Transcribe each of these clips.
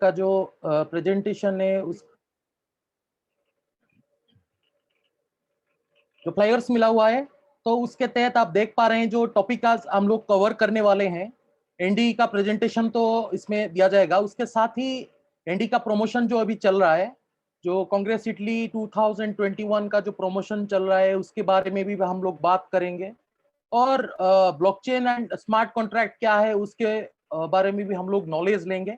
का जो प्रेजेंटेशन है, उस जो फ्लायर्स मिला हुआ है, तो उसके तहत आप देख पा रहे हैं जो टॉपिक आज हम लोग कवर करने वाले हैं। एनडी का प्रेजेंटेशन तो इसमें दिया जाएगा, उसके साथ ही एनडी का प्रमोशन जो अभी चल रहा है, जो कांग्रेस इटली 2021 का जो प्रमोशन चल रहा है, उसके बारे में भी हम लोग बात करेंगे। और ब्लॉकचेन एंड स्मार्ट कॉन्ट्रैक्ट क्या है, उसके बारे में भी हम लोग नॉलेज लेंगे।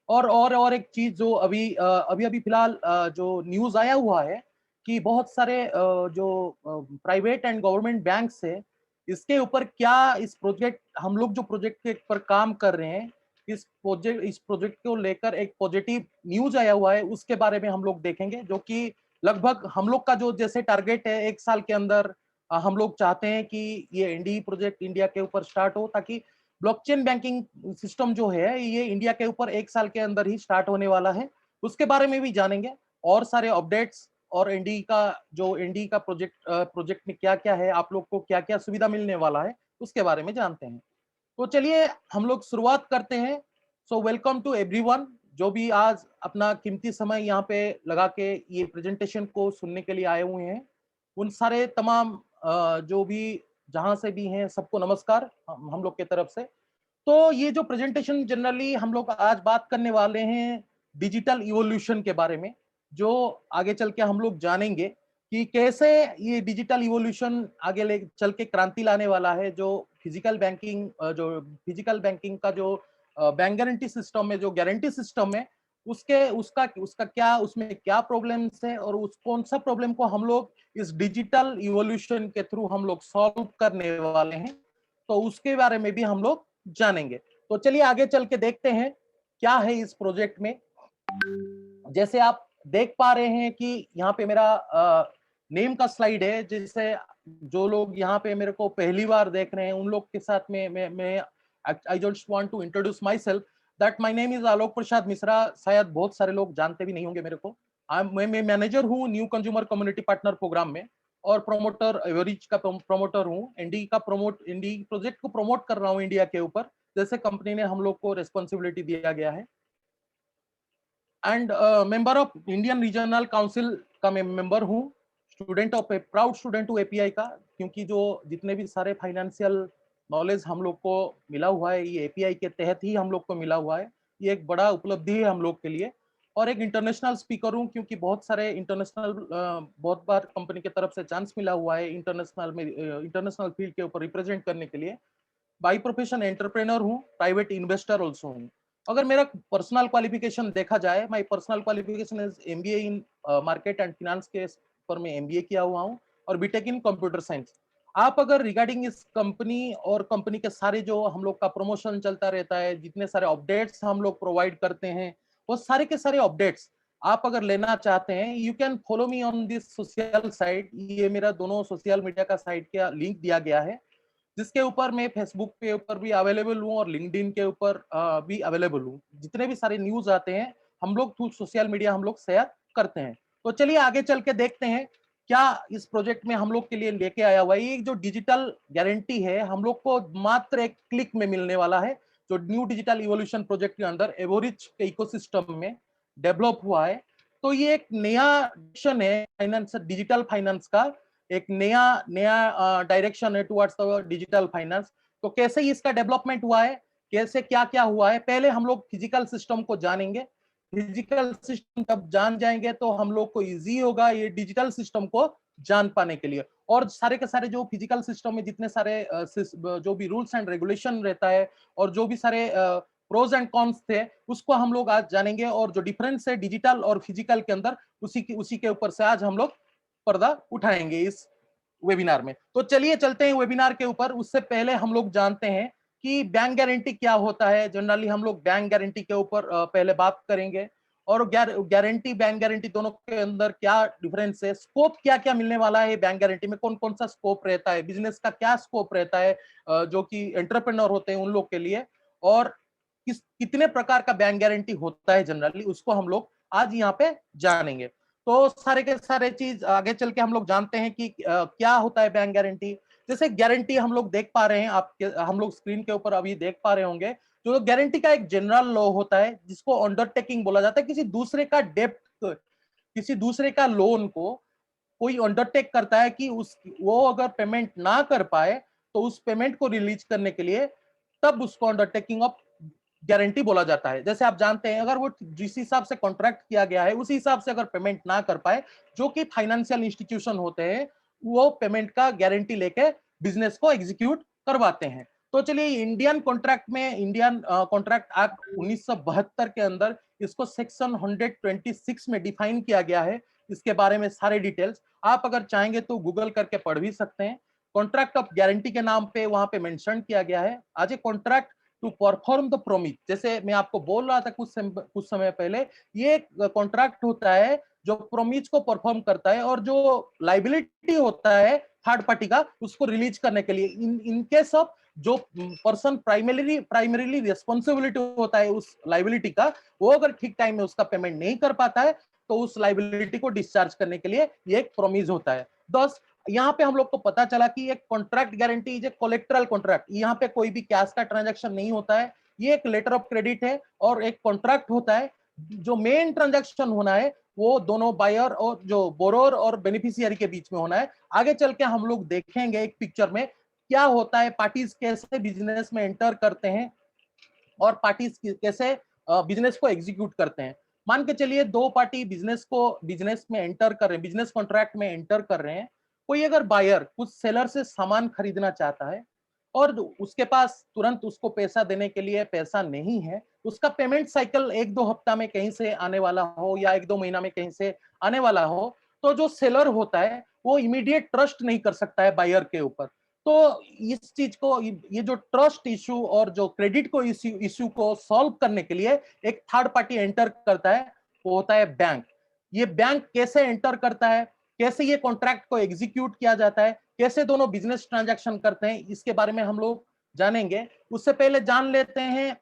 और एक चीज जो अभी अभी फिलहाल जो न्यूज आया हुआ है कि बहुत सारे जो प्राइवेट एंड गवर्नमेंट बैंक्स है, इसके ऊपर क्या इस प्रोजेक्ट हम लोग जो प्रोजेक्ट के पर काम कर रहे हैं, इस प्रोजेक्ट को लेकर एक पॉजिटिव न्यूज आया हुआ है, उसके बारे में हम लोग देखेंगे। जो कि लगभग हम लोग का जो जैसे टारगेट है, 1 साल के अंदर हम लोग चाहते हैं कि ये एनडी प्रोजेक्ट इंडिया के ऊपर स्टार्ट हो, ताकि ब्लॉकचेन बैंकिंग सिस्टम जो है ये इंडिया के ऊपर 1 साल के अंदर ही स्टार्ट होने वाला है। उसके बारे में भी जानेंगे, और सारे अपडेट्स, और एनडी का प्रोजेक्ट में क्या क्या है, आप लोग को क्या क्या सुविधा मिलने वाला है, उसके बारे में जानते हैं। तो चलिए हम लोग शुरुआत करते हैं। सो वेलकम टू एवरीवन, जो भी आज अपना कीमती समय यहाँ पे लगा के ये प्रेजेंटेशन को सुनने के लिए आए हुए हैं, उन सारे तमाम जो भी जहां से भी हैं, सबको नमस्कार हम लोग के तरफ से। तो ये जो प्रेजेंटेशन जनरली हम लोग आज बात करने वाले हैं डिजिटल इवोल्यूशन के बारे में, जो आगे चल के हम लोग जानेंगे कि कैसे ये डिजिटल इवोल्यूशन आगे ले चल के क्रांति लाने वाला है। जो फिजिकल बैंकिंग का जो बैंक गारंटी सिस्टम है, जो गारंटी सिस्टम है, उसके उसका उसका क्या, उसमें क्या प्रॉब्लम्स है, और उस कौन सा प्रॉब्लम को हम लोग इस डिजिटल इवोल्यूशन के थ्रू हम लोग सॉल्व करने वाले हैं, तो उसके बारे में भी हम लोग जानेंगे। तो चलिए आगे चल के देखते हैं क्या है इस प्रोजेक्ट में। जैसे आप देख पा रहे हैं कि यहाँ पे मेरा नेम का स्लाइड है, जिससे जो लोग यहाँ पे मेरे को पहली बार देख रहे हैं, उन लोग के साथ में मैं I just want to introduce myself that my name is Alok Prasad Mishra. शायद बहुत सारे लोग जानते भी नहीं होंगे मेरे को। मैं मैनेजर हूँ new consumer community partner program में, और प्रोमोटर एवरेज का प्रोमोटर हूँ। एनडी प्रोजेक्ट को प्रमोट कर रहा हूँ इंडिया के ऊपर, जैसे कंपनी ने हम लोग को रेस्पॉन्सिबिलिटी दिया गया है। And member of Indian regional council का मैं मेंबर हूँ। प्राउड स्टूडेंट हूँ एपीआई का, क्योंकि जो जितने भी सारे फाइनेंशियल नॉलेज हम लोग को मिला हुआ है, ये एपीआई के तहत ही हम लोग को मिला हुआ है। ये एक बड़ा उपलब्धि है हम लोग के लिए। और एक इंटरनेशनल स्पीकर हूँ, क्योंकि बहुत सारे बहुत बार कंपनी की तरफ से चांस मिला हुआ है इंटरनेशनल फील्ड के ऊपर रिप्रेजेंट करने के लिए। बाई प्रोफेशन एंटरप्रेन्योर हूँ, प्राइवेट इन्वेस्टर ऑल्सो हूँ। अगर मेरा पर्सनल क्वालिफिकेशन देखा जाए, my personal qualification is MBA in market and finance के पर मैं एमबीए किया हुआ हूँ, और बीटेक इन कंप्यूटर साइंस। आप अगर रिगार्डिंग इस कंपनी और कंपनी के सारे जो हम लोग का प्रमोशन चलता रहता है, जितने सारे अपडेट्स हम लोग प्रोवाइड करते हैं, वो सारे के सारे अपडेट्स आप अगर लेना चाहते हैं, you can follow me on this social site. ये मेरा दोनों सोशल मीडिया का साइट का लिंक दिया गया है, जिसके ऊपर मैं फेसबुक के ऊपर भी अवेलेबल हूँ और लिंक्डइन के ऊपर भी अवेलेबल हूँ। जितने भी सारे न्यूज आते हैं, हम लोग थ्रू सोशल मीडिया हम लोग शेयर करते हैं। तो चलिए आगे चल के देखते हैं क्या इस प्रोजेक्ट में हम लोग के लिए लेके आया हुआ है। ये जो डिजिटल गारंटी है, हम लोग को मात्र एक क्लिक में मिलने वाला है, जो न्यू डिजिटल इवोल्यूशन प्रोजेक्ट के अंदर एवोरिच के इकोसिस्टम में डेवलप हुआ है। तो ये एक नया डिसीजन है फाइनेंस, डिजिटल फाइनेंस का एक नया नया डायरेक्शन है टुवर्ड्स द डिजिटल फाइनेंस। तो कैसे इसका डेवलपमेंट हुआ है, कैसे क्या क्या हुआ है, पहले हम लोग फिजिकल सिस्टम को जानेंगे। फिजिकल सिस्टम जब जान जाएंगे तो हम लोग को इजी होगा ये डिजिटल सिस्टम को जान पाने के लिए। और सारे के सारे जो फिजिकल सिस्टम में जितने सारे जो भी रूल्स एंड रेगुलेशन रहता है, और जो भी सारे प्रोज एंड कॉन्स थे, उसको हम लोग आज जानेंगे। और जो डिफरेंस है डिजिटल और फिजिकल के अंदर, उसी के ऊपर से आज हम लोग पर्दा उठाएंगे इस वेबिनार में। तो चलिए चलते हैं वेबिनार के ऊपर। उससे पहले हम लोग जानते हैं कि बैंक गारंटी क्या होता है। जनरली हम लोग बैंक गारंटी के ऊपर पहले बात करेंगे, और गारंटी बैंक गारंटी दोनों के अंदर क्या डिफरेंस है, स्कोप क्या क्या मिलने वाला है बैंक गारंटी में, कौन कौन सा स्कोप रहता है, बिजनेस का क्या स्कोप रहता है, जो कि एंटरप्रेन्योर होते हैं उन लोग के लिए, और कितने प्रकार का बैंक गारंटी होता है जनरली, उसको हम लोग आज यहाँ पे जानेंगे। तो सारे के सारे चीज आगे चल के हम लोग जानते हैं कि क्या होता है बैंक गारंटी। जैसे गारंटी हम लोग देख पा रहे हैं, आपके हम लोग स्क्रीन के ऊपर अभी देख पा रहे होंगे, जो गारंटी का एक जनरल लॉ होता है जिसको अंडरटेकिंग बोला जाता है, किसी दूसरे का डेप्ट, किसी दूसरे का लोन को कोई अंडरटेक करता है कि उस वो अगर पेमेंट ना कर पाए तो उस पेमेंट को रिलीज करने के लिए तब उसको अंडरटेकिंग ऑफ गारंटी बोला जाता है। जैसे आप जानते हैं, अगर वो जिस हिसाब से कॉन्ट्रैक्ट किया गया है उसी हिसाब से अगर पेमेंट ना कर पाए, जो कि फाइनेंशियल इंस्टीट्यूशन होते हैं, वो पेमेंट का गारंटी लेके बिजनेस को एग्जीक्यूट करवाते हैं। तो चलिए, इंडियन कॉन्ट्रैक्ट में, इंडियन कॉन्ट्रैक्ट एक्ट 1972 के अंदर इसको सेक्शन 126 में डिफाइन किया गया है। इसके बारे में सारे डिटेल्स आप अगर चाहेंगे तो गूगल करके पढ़ भी सकते हैं। कॉन्ट्रैक्ट ऑफ गारंटी के नाम पे वहां पे मेंशन किया गया है, आज a contract to perform the promise. जैसे मैं आपको बोल रहा था कुछ समय पहले, ये कॉन्ट्रैक्ट होता है जो प्रोमिस को परफॉर्म करता है, और जो लाइबिलिटी होता है थर्ड पार्टी का, उसको रिलीज करने के लिए इन केस ऑफ जो पर्सन प्राइमरीली रिस्पॉन्सिबिलिटी होता है उस लाइबिलिटी का, वो अगर ठीक टाइम में उसका पेमेंट नहीं कर पाता है तो उस लाइबिलिटी को डिस्चार्ज करने के लिए ये एक प्रोमिस होता है। दस, यहाँ पे हम लोग को पता चला कि एक contract guarantee is a collateral contract. यहाँ पे कोई भी कैश का ट्रांजैक्शन नहीं होता है, ये एक लेटर ऑफ क्रेडिट है और एक कॉन्ट्रैक्ट होता है। जो मेन ट्रांजैक्शन होना है वो दोनों बायर और जो बोरोर और बेनिफिशियरी के बीच में होना है। आगे चल के हम लोग देखेंगे एक पिक्चर में क्या होता है, पार्टीज कैसे बिजनेस में एंटर करते हैं और पार्टीज कैसे बिजनेस को एग्जीक्यूट करते हैं। मान के चलिए दो पार्टी बिजनेस में एंटर कर रहे हैं, बिजनेस कॉन्ट्रैक्ट में एंटर कर रहे हैं। कोई अगर बायर कुछ सेलर से सामान खरीदना चाहता है और उसके पास तुरंत उसको पैसा देने के लिए पैसा नहीं है, उसका पेमेंट साइकिल 1-2 हफ्ता में कहीं से आने वाला हो या 1-2 महीना में कहीं से आने वाला हो, तो जो सेलर होता है वो इमीडिएट ट्रस्ट नहीं कर सकता है बायर के ऊपर। तो इस चीज को, ये जो ट्रस्ट इशू और जो क्रेडिट को इशू को सॉल्व करने के लिए एक थर्ड पार्टी एंटर करता है, वो होता है बैंक। ये बैंक कैसे एंटर करता है, कैसे ये कॉन्ट्रैक्ट को एग्जीक्यूट किया जाता है, कैसे दोनों बिजनेस ट्रांजैक्शन करते हैं, इसके बारे में हम लोग जानेंगे। उससे पहले जान लेते हैं,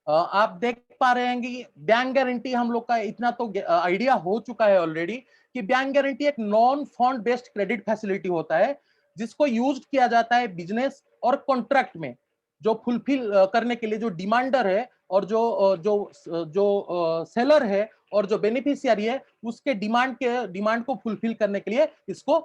आप देख पा रहे हैं कि बैंक गारंटी हम लोग का इतना तो आइडिया हो चुका है ऑलरेडी कि बैंक गारंटी एक non fund based credit facility होता है जिसको यूज किया जाता है बिजनेस और कॉन्ट्रैक्ट में, जो फुलफिल करने के लिए जो डिमांडर है और जो सेलर है और जो बेनिफिशियरी है उसके डिमांड को फुलफिल करने के लिए इसको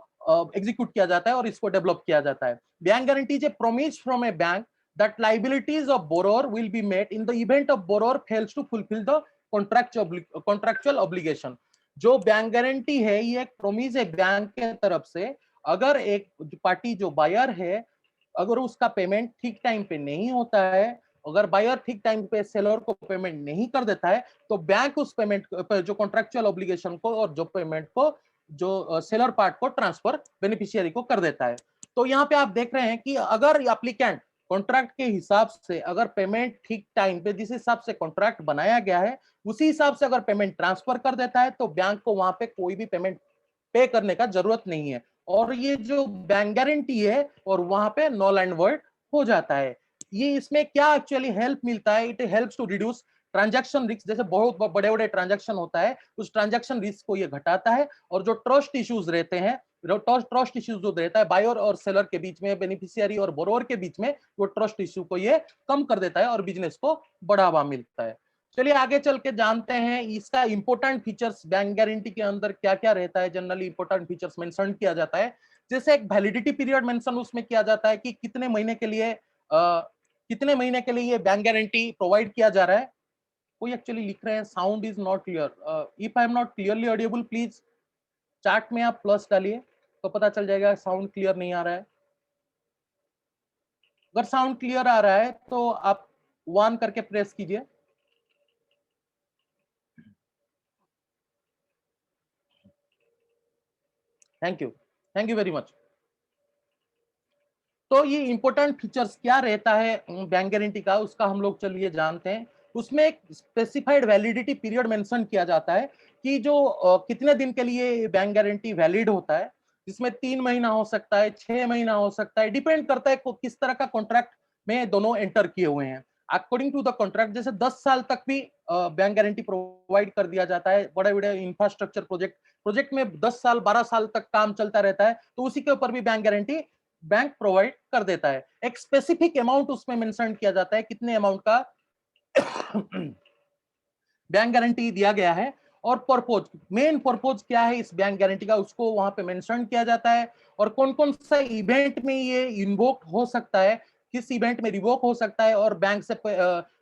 एग्जीक्यूट किया जाता है और इसको डेवलप किया जाता है। Bank guarantee is A promise from A bank that liabilities of borrower will be met in the event of borrower fails to fulfill the contractual obligation। जो बैंक गारंटी है ये एक प्रोमिस है बैंक के तरफ से, अगर एक पार्टी जो बायर है अगर उसका पेमेंट ठीक टाइम पे नहीं होता है, अगर बायर ठीक टाइम पे सेलर को पेमेंट नहीं कर देता है, तो बैंक उस पेमेंट जो कॉन्ट्रेक्चुअल ऑब्लिगेशन को और जो पेमेंट को जो सेलर पार्ट को ट्रांसफर बेनिफिशियरी को कर देता है। तो यहाँ पे आप देख रहे हैं कि अगर एप्लीकेंट कॉन्ट्रैक्ट के हिसाब से अगर पेमेंट ठीक टाइम पे जिस हिसाब से कॉन्ट्रैक्ट बनाया गया है उसी हिसाब से अगर पेमेंट ट्रांसफर कर देता है तो बैंक को वहां पे कोई भी पेमेंट पे करने का जरूरत नहीं है, और ये जो बैंक गारंटी है और वहां पे नॉल एंड वर्ड हो जाता है। ये इसमें क्या एक्चुअली हेल्प मिलता है, it helps to reduce transaction risk. जैसे बहुत बड़े बड़े ट्रांजैक्शन होता है उस ट्रांजैक्शन रिस्क को ये घटाता है, और जो ट्रस्ट इश्यूज रहते हैं, ट्रस्ट इश्यूज जो रहता है बायर और सेलर के बीच में, बेनिफिशियरी और बोरोवर के बीच में, वो ट्रस्ट इश्यू को ये कम कर देता है और बिजनेस को बढ़ावा मिलता है। चलिए आगे चल के जानते हैं इसका इंपॉर्टेंट फीचर्स, बैंक गारंटी के अंदर क्या क्या रहता है। जनरली इंपॉर्टेंट फीचर्स मेंशन किया जाता है, जैसे एक वैलिडिटी पीरियड मेंशन उसमें किया जाता है कि कितने महीने के लिए ये बैंक गारंटी प्रोवाइड किया जा रहा है। कोई एक्चुअली लिख रहे हैं sound is not clear, if I am not clearly Audible please chart में आप प्लस डालिए तो पता चल जाएगा साउंड क्लियर नहीं आ रहा है। अगर साउंड क्लियर आ रहा है तो आप 1 करके प्रेस कीजिए। Thank you very much. तो ये इंपॉर्टेंट फीचर्स क्या रहता है बैंक गारंटी का, उसका हम लोग चलिए जानते हैं। उसमें एक स्पेसिफाइड वैलिडिटी पीरियड मेंशन किया जाता है कि जो कितने दिन के लिए बैंक गारंटी वैलिड होता है, जिसमें 3 महीना हो सकता है, 6 महीना हो सकता है, डिपेंड करता है किस तरह का कॉन्ट्रैक्ट में दोनों एंटर किए हुए हैं। अकॉर्डिंग टू द कॉन्ट्रैक्ट, जैसे 10 साल तक भी बैंक गारंटी प्रोवाइड कर दिया जाता है। बड़े बड़े इंफ्रास्ट्रक्चर प्रोजेक्ट में 10 साल 12 साल तक काम चलता रहता है, तो उसी के ऊपर भी बैंक गारंटी बैंक प्रोवाइड कर देता है। एक स्पेसिफिक अमाउंट उसमें मेंशन किया जाता है कितने अमाउंट का बैंक गारंटी दिया गया है। और पर्पोज, मेन पर्पोज क्या है इस बैंक गारंटी का, उसको वहां पे मेंशन किया जाता है। और कौन कौन सा इवेंट में ये इन्वोक हो सकता है, किस इवेंट में रिवोक हो सकता है, और बैंक से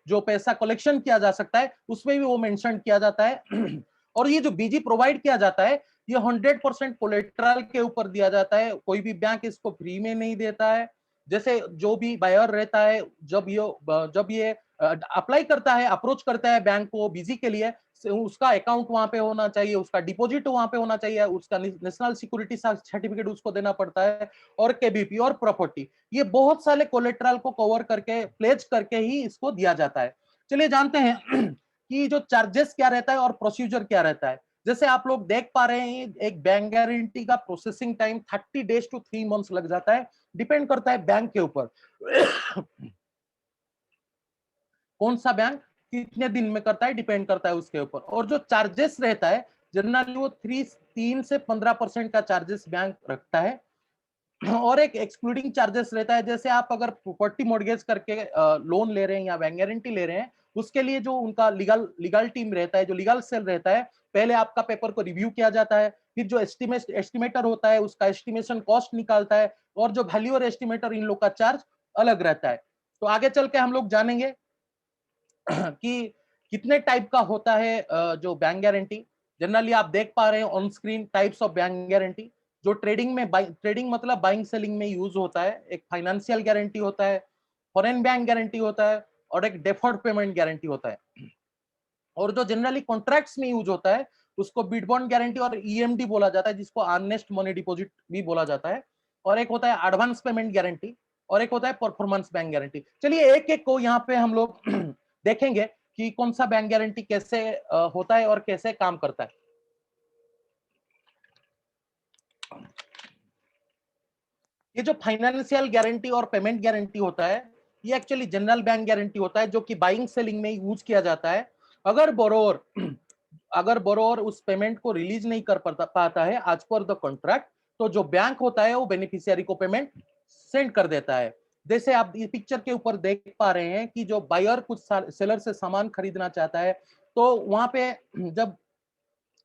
जो पैसा कलेक्शन किया जा सकता है उसमें भी वो मेंशन किया जाता है। और ये जो बीजी प्रोवाइड किया जाता है ये 100% कोलेट्रल के ऊपर दिया जाता है, कोई भी बैंक इसको फ्री में नहीं देता है। जैसे जो भी बायर रहता है, जब ये अप्लाई करता है, अप्रोच करता है बैंक को बीजी के लिए, उसका अकाउंट वहां पे होना चाहिए, उसका डिपॉजिट वहां पे होना चाहिए, उसका नेशनल सिक्योरिटी सर्टिफिकेट उसको देना पड़ता है, और केबीपी और प्रॉपर्टी, ये बहुत सारे कोलेट्रल को कवर करके, प्लेज करके ही इसको दिया जाता है। चलिए जानते हैं कि जो चार्जेस क्या रहता है और प्रोसीजर क्या रहता है। जैसे आप लोग देख पा रहे हैं, एक बैंक गारंटी का processing time 30 days to 3 months लग जाता है, डिपेंड करता है बैंक के ऊपर। कौन सा बैंक कितने दिन में करता है, डिपेंड करता है उसके ऊपर। और जो चार्जेस रहता है जनरली वो 3 से 15% का चार्जेस बैंक रखता है। और एक एक्सक्लूडिंग चार्जेस रहता है, जैसे आप अगर प्रॉपर्टी मॉर्गेज करके लोन ले रहे हैं या बैंक गारंटी ले रहे हैं, उसके लिए जो उनका लीगल टीम रहता है, जो लीगल सेल रहता है, पहले आपका पेपर को रिव्यू किया जाता है, फिर जो एस्टिमेटर होता है उसका एस्टिमेशन कॉस्ट निकालता है, और जो वैल्यूअर एस्टिमेटर, इन लोग का चार्ज अलग रहता है। तो आगे चल के हम लोग जानेंगे कि कितने टाइप का होता है जो बैंक गारंटी। जनरली आप देख पा रहे हैं on screen types of bank guarantee. जो ट्रेडिंग में, ट्रेडिंग मतलब बाइंग सेलिंग में यूज होता है, एक फाइनेंशियल गारंटी होता है, फॉरेन बैंक गारंटी होता है, और एक डेफर्ड पेमेंट गारंटी होता है। और जो जनरली कॉन्ट्रैक्ट्स में यूज होता है उसको बिड बॉन्ड गारंटी और ईएमडी बोला जाता है, जिसको अर्नेस्ट मनी डिपॉजिट भी बोला जाता है। और एक होता है एडवांस पेमेंट गारंटी, और एक होता है परफॉर्मेंस बैंक गारंटी। चलिए एक एक को यहाँ पे हम लोग देखेंगे कि कौन सा बैंक गारंटी कैसे होता है और कैसे काम करता है। ये जो फाइनेंशियल गारंटी और पेमेंट गारंटी होता है, ये एक्चुअली जनरल बैंक गारंटी होता है, जो कि बाइंग सेलिंग में यूज किया जाता है। अगर बोरोवर अगर बोरोवर उस पेमेंट को रिलीज नहीं कर पाता है एज पर द कॉन्ट्रैक्ट, तो जो बैंक होता है वो बेनिफिशियरी को पेमेंट सेंड कर देता है। जैसे आप इस पिक्चर के ऊपर देख पा रहे हैं कि जो बायर कुछ सेलर से सामान खरीदना चाहता है, तो वहां पे जब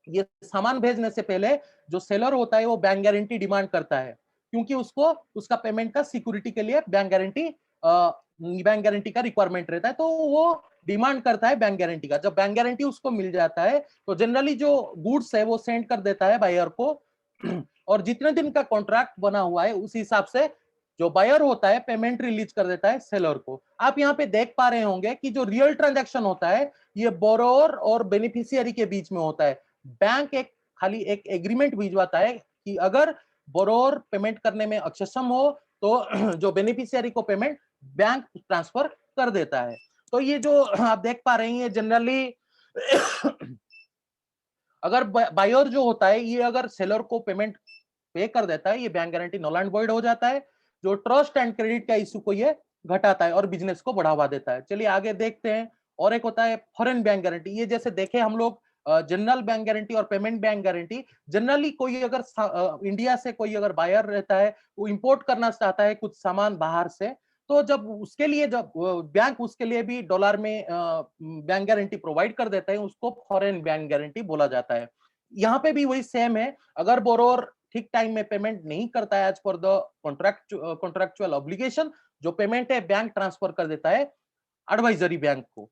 ये सामान भेजने से पहले जो सेलर होता है वो बैंक गारंटी डिमांड करता है, क्योंकि उसको उसका पेमेंट का सिक्योरिटी के लिए बैंक गारंटी का रिक्वायरमेंट रहता है, तो वो डिमांड करता है बैंक गारंटी का। जब बैंक गारंटी उसको मिल जाता है तो जनरली जो गुड्स है वो सेंड कर देता है बायर को, और जितने दिन का कॉन्ट्रैक्ट बना हुआ है उस हिसाब से जो बायर होता है पेमेंट रिलीज कर देता है सेलर को। आप यहाँ पे देख पा रहे होंगे कि जो रियल ट्रांजैक्शन होता है ये बोरोवर और बेनिफिशियरी के बीच में होता है। बैंक खाली एक एग्रीमेंट भिजवाता है कि अगर बोरोवर पेमेंट करने में अक्षम हो तो जो बेनिफिशियरी को पेमेंट बैंक ट्रांसफर कर देता है। तो ये जो आप देख पा रहे हैं जनरली अगर बायर जो होता है ये अगर सेलर को पेमेंट पे कर देता है, ये bank guarantee null and void हो जाता है। जो ट्रस्ट एंड क्रेडिट का इशू को ये घटाता है और बिजनेस को बढ़ावा देता है। चलिए आगे देखते हैं। और एक होता है फॉरेन बैंक गारंटी। ये जैसे देखे हम लोग जनरल बैंक गारंटी और पेमेंट बैंक गारंटी, जनरली कोई अगर इंडिया से कोई अगर बायर रहता है, वो इंपोर्ट करना चाहता है कुछ सामान बाहर से, तो जब उसके लिए जब बैंक उसके लिए भी डॉलर में बैंक गारंटी प्रोवाइड कर देते हैं, उसको फॉरेन बैंक गारंटी बोला जाता है। यहाँ पे भी वही सेम है, अगर बोरोवर ठीक टाइम में पेमेंट नहीं करता है as per the contractual obligation, जो पेमेंट है बैंक ट्रांसफर कर देता है एडवाइजरी बैंक को।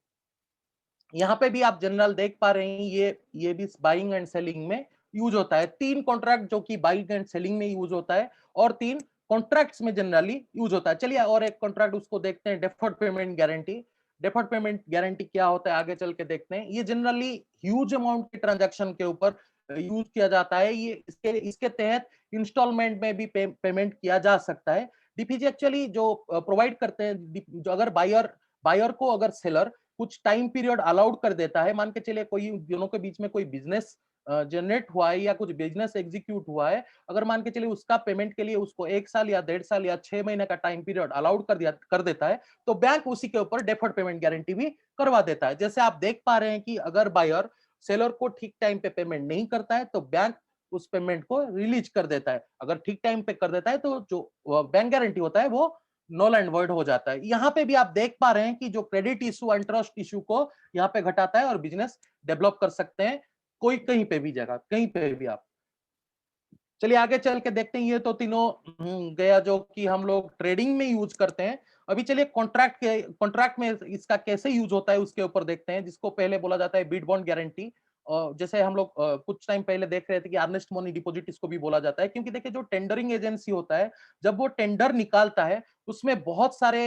यहाँ पे भी आप जनरल देख पा रहे हैं, ये भी बाइंग एंड सेलिंग में यूज होता है। 3 कॉन्ट्रैक्ट जो कि बाइंग एंड सेलिंग में यूज होता है, और 3 कॉन्ट्रैक्ट्स में जनरली यूज होता है। चलिए और एक कॉन्ट्रैक्ट उसको देखते हैं, deferred payment guarantee. Deferred payment guarantee क्या होता है आगे चल के देखते हैं। ये जनरली ह्यूज अमाउंट के ट्रांजैक्शन के ऊपर यूज किया जाता है। ये इसके तहत इंस्टॉलमेंट में भी पेमेंट किया जा सकता है। डीपीजी एक्चुअली जो प्रोवाइड करते हैं, जो अगर बायर को अगर सेलर कुछ टाइम पीरियड अलाउड कर देता है, मान के चलिए कोई दोनों के बीच में कोई बिजनेस जनरेट हुआ है या कुछ बिजनेस एग्जीक्यूट हुआ है, अगर मान के चलिए उसका पेमेंट के लिए उसको 1 साल या 1.5 साल या 6 महीने का टाइम पीरियड अलाउड कर देता है, तो बैंक उसी के ऊपर डेफर्ड पेमेंट गारंटी भी करवा देता है। जैसे आप देख पा रहे हैं कि अगर बायर सेलर को ठीक टाइम पे पेमेंट नहीं करता है तो बैंक उस पेमेंट को रिलीज कर देता है। अगर ठीक टाइम पे कर देता है तो जो बैंक गारंटी होता है वो नॉल एंड वॉइड हो जाता है। यहाँ पे भी आप देख पा रहे हैं कि जो credit issue and trust issue को यहाँ पे घटाता है और बिजनेस डेवलप कर सकते हैं कोई कहीं पे भी जगह, कहीं पे भी आप। चलिए आगे चल के देखते हैं, ये तो तीनों गया जो कि हम लोग ट्रेडिंग में यूज करते हैं। अभी चलिए कॉन्ट्रैक्ट में इसका कैसे यूज होता है उसके ऊपर देखते हैं, जिसको पहले बोला जाता है बीट बॉन्ड गारंटी। जैसे हम लोग कुछ टाइम पहले देख रहे थे कि अर्नेस्ट मनी डिपॉजिट इसको भी बोला जाता है, क्योंकि देखिए जो टेंडरिंग एजेंसी होता है, जब वो टेंडर निकालता है उसमें बहुत सारे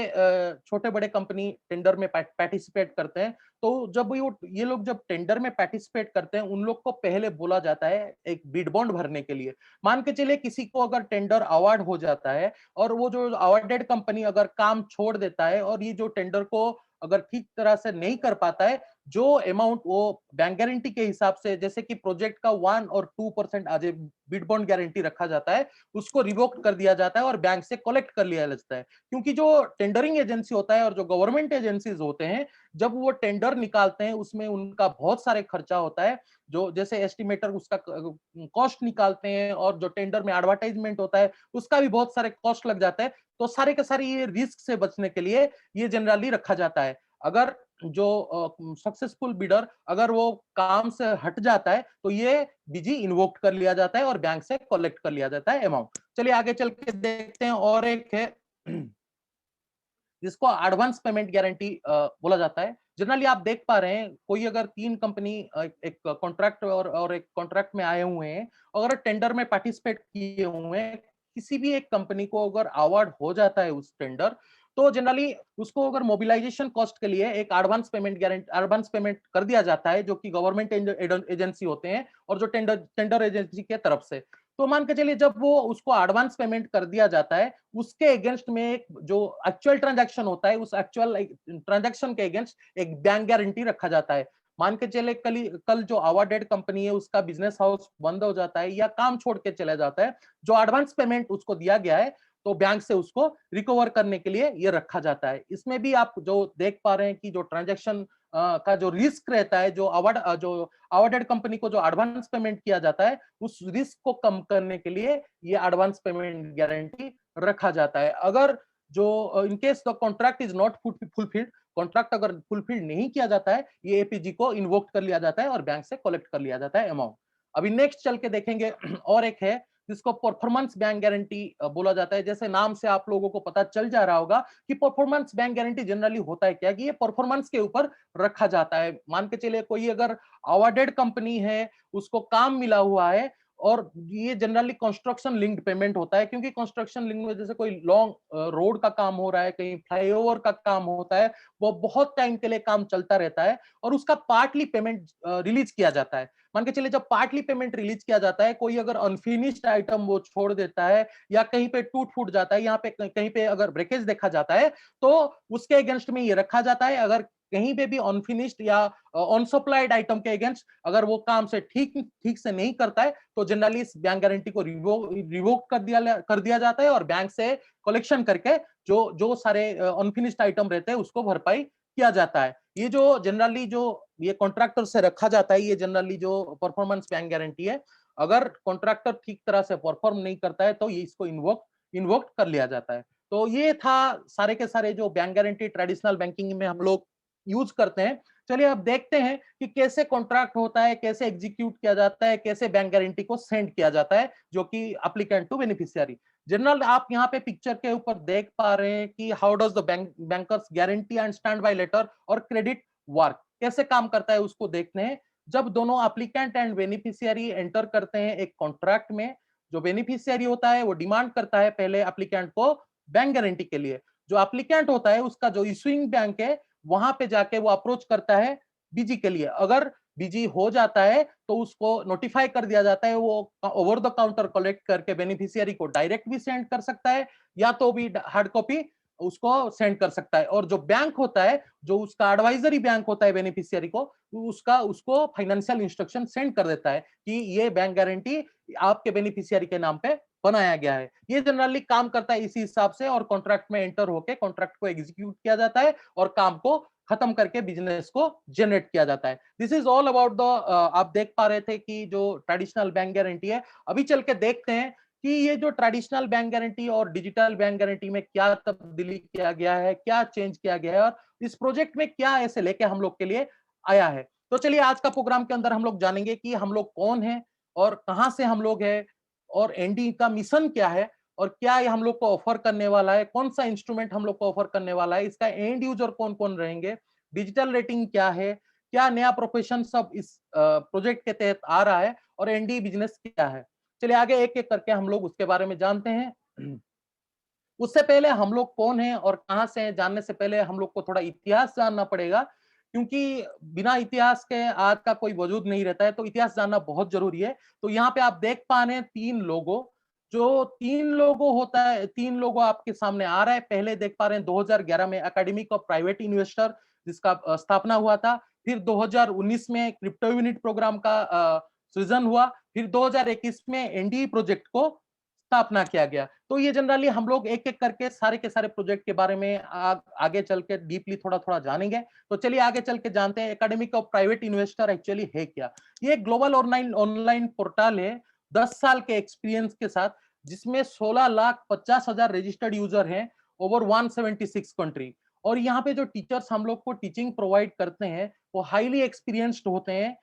छोटे बड़े कंपनी टेंडर में पार्टिसिपेट करते हैं। तो जब ये लोग जब टेंडर में पार्टिसिपेट करते हैं, उन लोग को पहले बोला जाता है एक बीट बॉन्ड भरने के लिए। मान के चलिए किसी को अगर टेंडर अवार्ड हो जाता है और वो जो अवार्डेड कंपनी अगर काम छोड़ देता है और ये जो टेंडर को अगर ठीक तरह से नहीं कर पाता है, जो अमाउंट वो बैंक गारंटी के हिसाब से, जैसे कि प्रोजेक्ट का 1 और 2% आज बिड बॉन्ड गारंटी रखा जाता है, उसको रिवोक कर दिया जाता है और बैंक से कलेक्ट कर लिया जाता है। क्योंकि जो टेंडरिंग एजेंसी होता है और जो गवर्नमेंट एजेंसीज होते हैं, जब वो टेंडर निकालते हैं उसमें उनका बहुत सारे खर्चा होता है, जो जैसे एस्टिमेटर उसका कॉस्ट निकालते हैं और जो टेंडर में एडवर्टाइजमेंट होता है उसका भी बहुत सारे कॉस्ट लग जाता है। तो सारे के सारे ये रिस्क से बचने के लिए ये जनरली रखा जाता है। अगर जो सक्सेसफुल बिडर अगर वो काम से हट जाता है तो ये बीजी इन्वोक्ट कर लिया जाता है और बैंक से कलेक्ट कर लिया जाता है अमाउंट। चलिए आगे चल के देखते हैं, और एक है जिसको एडवांस पेमेंट गारंटी बोला जाता है। जनरली आप देख पा रहे हैं, कोई अगर 3 कंपनी एक कॉन्ट्रैक्ट और एक कॉन्ट्रैक्ट में आए हुए हैं, अगर टेंडर में पार्टिसिपेट किए हुए हैं, किसी भी एक कंपनी को अगर अवार्ड हो जाता है उस टेंडर, तो जनरली उसको अगर मोबिलाइजेशन कॉस्ट के लिए एक एडवांस पेमेंट कर दिया जाता है, जो कि गवर्नमेंट एजेंसी होते हैं और जो टेंडर एजेंसी के तरफ से। तो मान के चलिए जब वो उसको एडवांस पेमेंट कर दिया जाता है, उसके अगेंस्ट में एक जो एक्चुअल ट्रांजैक्शन होता है, उस एक्चुअल ट्रांजैक्शन के अगेंस्ट एक बैंक गारंटी रखा जाता है। मान के चले कल जो अवार्डेड कंपनी है उसका बिजनेस हाउस बंद हो जाता है या काम छोड़ के चला जाता है, जो एडवांस पेमेंट उसको दिया गया है तो बैंक से उसको रिकवर करने के लिए ये रखा जाता है। इसमें भी आप जो देख पा रहे हैं कि जो ट्रांजैक्शन का जो रिस्क रहता है, जो अवार्डेड कंपनी को जो एडवांस पेमेंट किया जाता है, उस रिस्क को कम करने के लिए ये एडवांस पेमेंट गारंटी रखा जाता है। अगर जो in case the contract is not fulfilled, contract अगर फुलफिल नहीं किया जाता है, ये एपीजी को इन्वोक कर लिया जाता है और बैंक से कलेक्ट कर लिया जाता है अमाउंट। अभी नेक्स्ट चल के देखेंगे और एक है जिसको परफॉर्मेंस बैंक गारंटी बोला जाता है। जैसे नाम से आप लोगों को पता चल जा रहा होगा कि परफॉर्मेंस बैंक गारंटी जनरली होता है क्या, कि ये परफॉर्मेंस के ऊपर रखा जाता है। मान के चलिए कोई अगर अवार्डेड कंपनी है, उसको काम मिला हुआ है, और ये जनरली कंस्ट्रक्शन लिंक्ड पेमेंट होता है, क्योंकि कंस्ट्रक्शन लिंक में जैसे कोई लॉन्ग रोड का काम हो रहा है, कहीं फ्लाईओवर का काम होता है, वो बहुत टाइम के लिए काम चलता रहता है और उसका पार्टली पेमेंट रिलीज किया जाता है। मान के चलिए जब पार्टली पेमेंट रिलीज किया जाता है, कोई अगर अनफिनिश्ड आइटम वो छोड़ देता है या कहीं पे टूट फूट जाता है, यहाँ पे कहीं पे अगर ब्रेकेज देखा जाता है, तो उसके अगेंस्ट में ये रखा जाता है। अगर कहीं पे भी अनफिनिश्ड या अनसप्लाइड आइटम के अगेंस्ट अगर वो काम से ठीक से नहीं करता है, तो जनरली इस बैंक गारंटी को रिवोक कर दिया जाता है और बैंक से कलेक्शन करके जो जो सारे अनफिनिश्ड आइटम रहते हैं उसको भरपाई किया जाता है। ये जो जनरली जो ये कॉन्ट्रैक्टर से रखा जाता है, ये जनरली जो परफॉर्मेंस बैंक गारंटी है, अगर कॉन्ट्रैक्टर ठीक तरह से परफॉर्म नहीं करता है तो ये इसको इन्वोक कर लिया जाता है। तो ये था सारे के सारे जो बैंक गारंटी ट्रेडिशनल बैंकिंग में हम लोग यूज करते हैं। चलिए अब देखते हैं कि कैसे कॉन्ट्रैक्ट होता है, कैसे एग्जीक्यूट किया जाता है, कैसे बैंक गारंटी को सेंड किया जाता है, जो कि एप्लीकेंट टू बेनिफिशियरी। जनरल आप यहाँ पे पिक्चर के ऊपर देख पा रहे हैं कि how does the bankers guarantee and stand by letter और क्रेडिट वर्क, कैसे काम करता है उसको देखते हैं। जब दोनों एप्लीकेंट एंड बेनिफिशियरी एंटर करते हैं एक कॉन्ट्रैक्ट में, जो बेनिफिशियरी होता है वो डिमांड करता है पहले एप्लीकेंट को बैंक गारंटी के लिए। जो एप्लीकेंट होता है उसका जो इशूइंग बैंक है, वहां पे जाके वो अप्रोच करता है बीजी के लिए। अगर बीजी हो जाता है तो उसको नोटिफाई कर दिया जाता है, वो ओवर द काउंटर कलेक्ट करके बेनिफिशियरी को डायरेक्ट भी सेंड कर सकता है या तो भी हार्ड कॉपी उसको सेंड कर सकता है। और जो बैंक होता है, जो उसका एडवाइजरी बैंक होता है बेनिफिशियरी को, उसको फाइनेंशियल इंस्ट्रक्शन सेंड कर देता है कि ये बैंक गारंटी आपके बेनिफिशियरी के नाम पे बनाया गया है। ये जनरली काम करता है इसी हिसाब से, और कॉन्ट्रैक्ट में एंटर होके कॉन्ट्रैक्ट को एग्जीक्यूट किया जाता है और काम को खत्म करके बिजनेस को जनरेट किया जाता है। This is all about the आप देख पा रहे थे कि जो ट्रेडिशनल बैंक गारंटी है। अभी चल के देखते हैं कि ये जो ट्रेडिशनल बैंक गारंटी और डिजिटल बैंक गारंटी में क्या तब्दीली किया गया है, क्या चेंज किया गया है और इस प्रोजेक्ट में क्या ऐसे लेके हम लोग के लिए आया है। तो चलिए आज का प्रोग्राम के अंदर हम लोग जानेंगे कि हम लोग कौन हैं और कहां से हम लोग हैं और एनडी का मिशन क्या है और क्या ये हम लोग को ऑफर करने वाला है, कौन सा इंस्ट्रूमेंट हम लोग को ऑफर करने वाला है, इसका एंड यूजर कौन कौन रहेंगे, डिजिटल रेटिंग क्या है, क्या नया प्रोफेशन सब इस प्रोजेक्ट के तहत आ रहा है और एनडी बिजनेस क्या है। चलिए आगे एक एक करके हम लोग उसके बारे में जानते हैं। उससे पहले हम लोग कौन हैं और कहां से हैं जानने से पहले हम लोग को थोड़ा इतिहास जानना पड़ेगा, क्योंकि बिना इतिहास के आज का कोई वजूद नहीं रहता है, तो इतिहास जानना बहुत जरूरी है। तो यहाँ पे आप देख पा रहे हैं तीन लोगो, जो तीन लोगो होता है, तीन लोगो आपके सामने आ रहा है। पहले देख पा रहे हैं 2011 में एकेडमिक ऑफ प्राइवेट इन्वेस्टर, जिसका स्थापना हुआ था। फिर 2019 में क्रिप्टो यूनिट प्रोग्राम का सृजन हुआ। फिर 2021 में एनडीई प्रोजेक्ट को स्थापना किया गया। तो ये जनरली हम लोग एक एक करके सारे के सारे प्रोजेक्ट के बारे में आगे चल के डीपली थोड़ा थोड़ा जानेंगे। तो चलिए आगे चल के जानते हैं academic of private investor actually है क्या। ये ग्लोबल ऑनलाइन ऑनलाइन पोर्टल है 10 साल के एक्सपीरियंस के साथ, जिसमें 16,50,000 रजिस्टर्ड यूजर हैं ओवर 176 कंट्री। और यहाँ पे जो टीचर्स हम लोग को टीचिंग प्रोवाइड करते हैं वो हाईली एक्सपीरियंस्ड होते हैं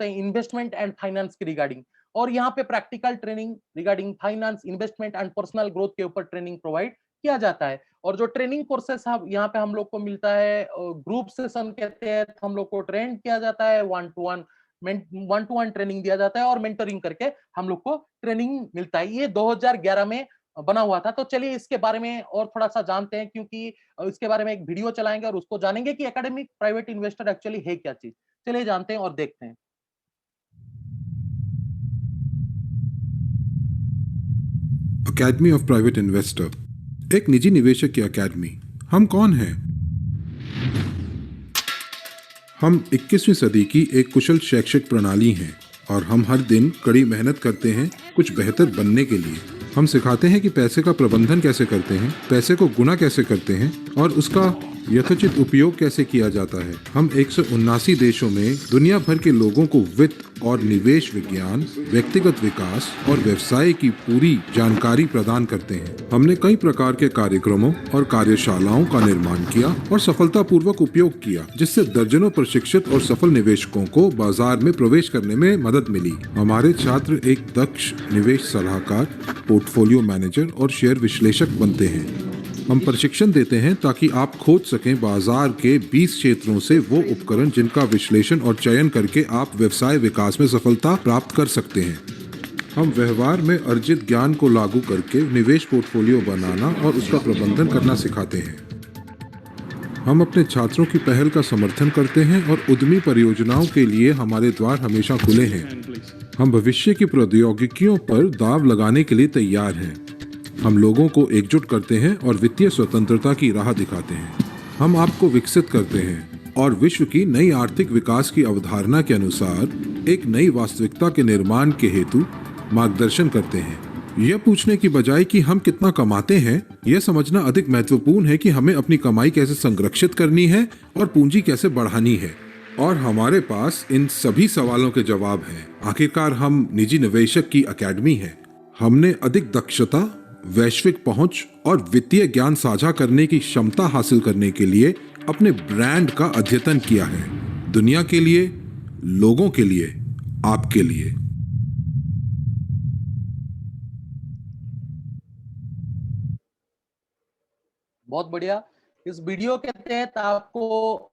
इन्वेस्टमेंट एंड फाइनेंस के रिगार्डिंग। और यहाँ पे practical training regarding finance, investment and personal growth के ऊपर ट्रेनिंग प्रोवाइड किया जाता है। और जो ट्रेनिंग कोर्सेस यहाँ पे हम लोग को मिलता है, ग्रुप सेशन के तहत हम लोग को ट्रेन किया जाता है, वन टू वन ट्रेनिंग दिया जाता है और मेंटरिंग करके हम लोग को ट्रेनिंग मिलता है। ये 2011 में बना हुआ था। तो चलिए इसके बारे में और थोड़ा सा जानते हैं, क्योंकि इसके बारे में एक वीडियो चलाएंगे और उसको जानेंगे कि एकेडमिक प्राइवेट इन्वेस्टर एक्चुअली है क्या चीज। चलिए जानते हैं और देखते हैं। अकेडमी ऑफ प्राइवेट इन्वेस्टर एक निजी निवेशक की अकेडमी। हम कौन हैं? हम 21वीं सदी की एक कुशल शैक्षिक प्रणाली हैं और हम हर दिन कड़ी मेहनत करते हैं कुछ बेहतर बनने के लिए। हम सिखाते हैं कि पैसे का प्रबंधन कैसे करते हैं, पैसे को गुना कैसे करते हैं और उसका यथोचित उपयोग कैसे किया जाता है। हम 179 देशों में दुनिया भर के लोगों को वित्त और निवेश विज्ञान, व्यक्तिगत विकास और व्यवसाय की पूरी जानकारी प्रदान करते हैं। हमने कई प्रकार के कार्यक्रमों और कार्यशालाओं का निर्माण किया और सफलतापूर्वक उपयोग किया, जिससे दर्जनों प्रशिक्षित और सफल निवेशकों को बाजार में प्रवेश करने में मदद मिली। हमारे छात्र एक दक्ष निवेश सलाहकार, पोर्टफोलियो मैनेजर और शेयर विश्लेषक बनते हैं। हम प्रशिक्षण देते हैं ताकि आप खोज सकें बाजार के 20 क्षेत्रों से वो उपकरण जिनका विश्लेषण और चयन करके आप व्यवसाय विकास में सफलता प्राप्त कर सकते हैं। हम व्यवहार में अर्जित ज्ञान को लागू करके निवेश पोर्टफोलियो बनाना और उसका प्रबंधन करना सिखाते हैं। हम अपने छात्रों की पहल का समर्थन करते हैं और उद्यमी परियोजनाओं के लिए हमारे द्वार हमेशा खुले हैं। हम भविष्य की प्रौद्योगिकियों पर दांव लगाने के लिए तैयार हैं। हम लोगों को एकजुट करते हैं और वित्तीय स्वतंत्रता की राह दिखाते हैं। हम आपको विकसित करते हैं और विश्व की नई आर्थिक विकास की अवधारणा के अनुसार एक नई वास्तविकता के निर्माण के हेतु मार्गदर्शन करते हैं। यह पूछने की बजाय कि हम कितना कमाते हैं, यह समझना अधिक महत्वपूर्ण है कि हमें अपनी कमाई कैसे संरक्षित करनी है और पूंजी कैसे बढ़ानी है। और हमारे पास इन सभी सवालों के जवाब हैं। आखिरकार हम निजी निवेशक की अकेडमी हैं। हमने अधिक दक्षता, वैश्विक पहुंच और वित्तीय ज्ञान साझा करने की क्षमता हासिल करने के लिए अपने ब्रांड का अद्यतन किया है। दुनिया के लिए, लोगों के लिए, आपके लिए। बहुत बढ़िया। इस वीडियो के तहत आपको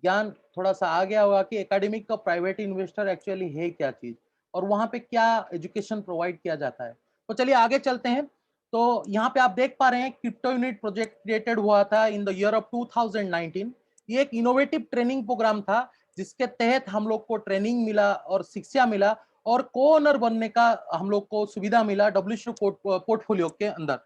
ज्ञान थोड़ा सा आ गया होगा कि एकेडमिक का प्राइवेट इन्वेस्टर एक्चुअली है क्या चीज और वहां पे क्या एजुकेशन प्रोवाइड किया जाता है। तो चलिए आगे चलते हैं। तो यहाँ पे आप देख पा रहे हैं क्रिप्टो यूनिट प्रोजेक्ट क्रिएटेड हुआ था इन द ईयर ऑफ 2019। ये एक इनोवेटिव ट्रेनिंग प्रोग्राम था जिसके तहत हम लोग को ट्रेनिंग मिला और शिक्षा मिला और को ओनर बनने का हम लोग को सुविधा मिला डब्ल्यूसीआरयू पोर्टफोलियो के अंदर।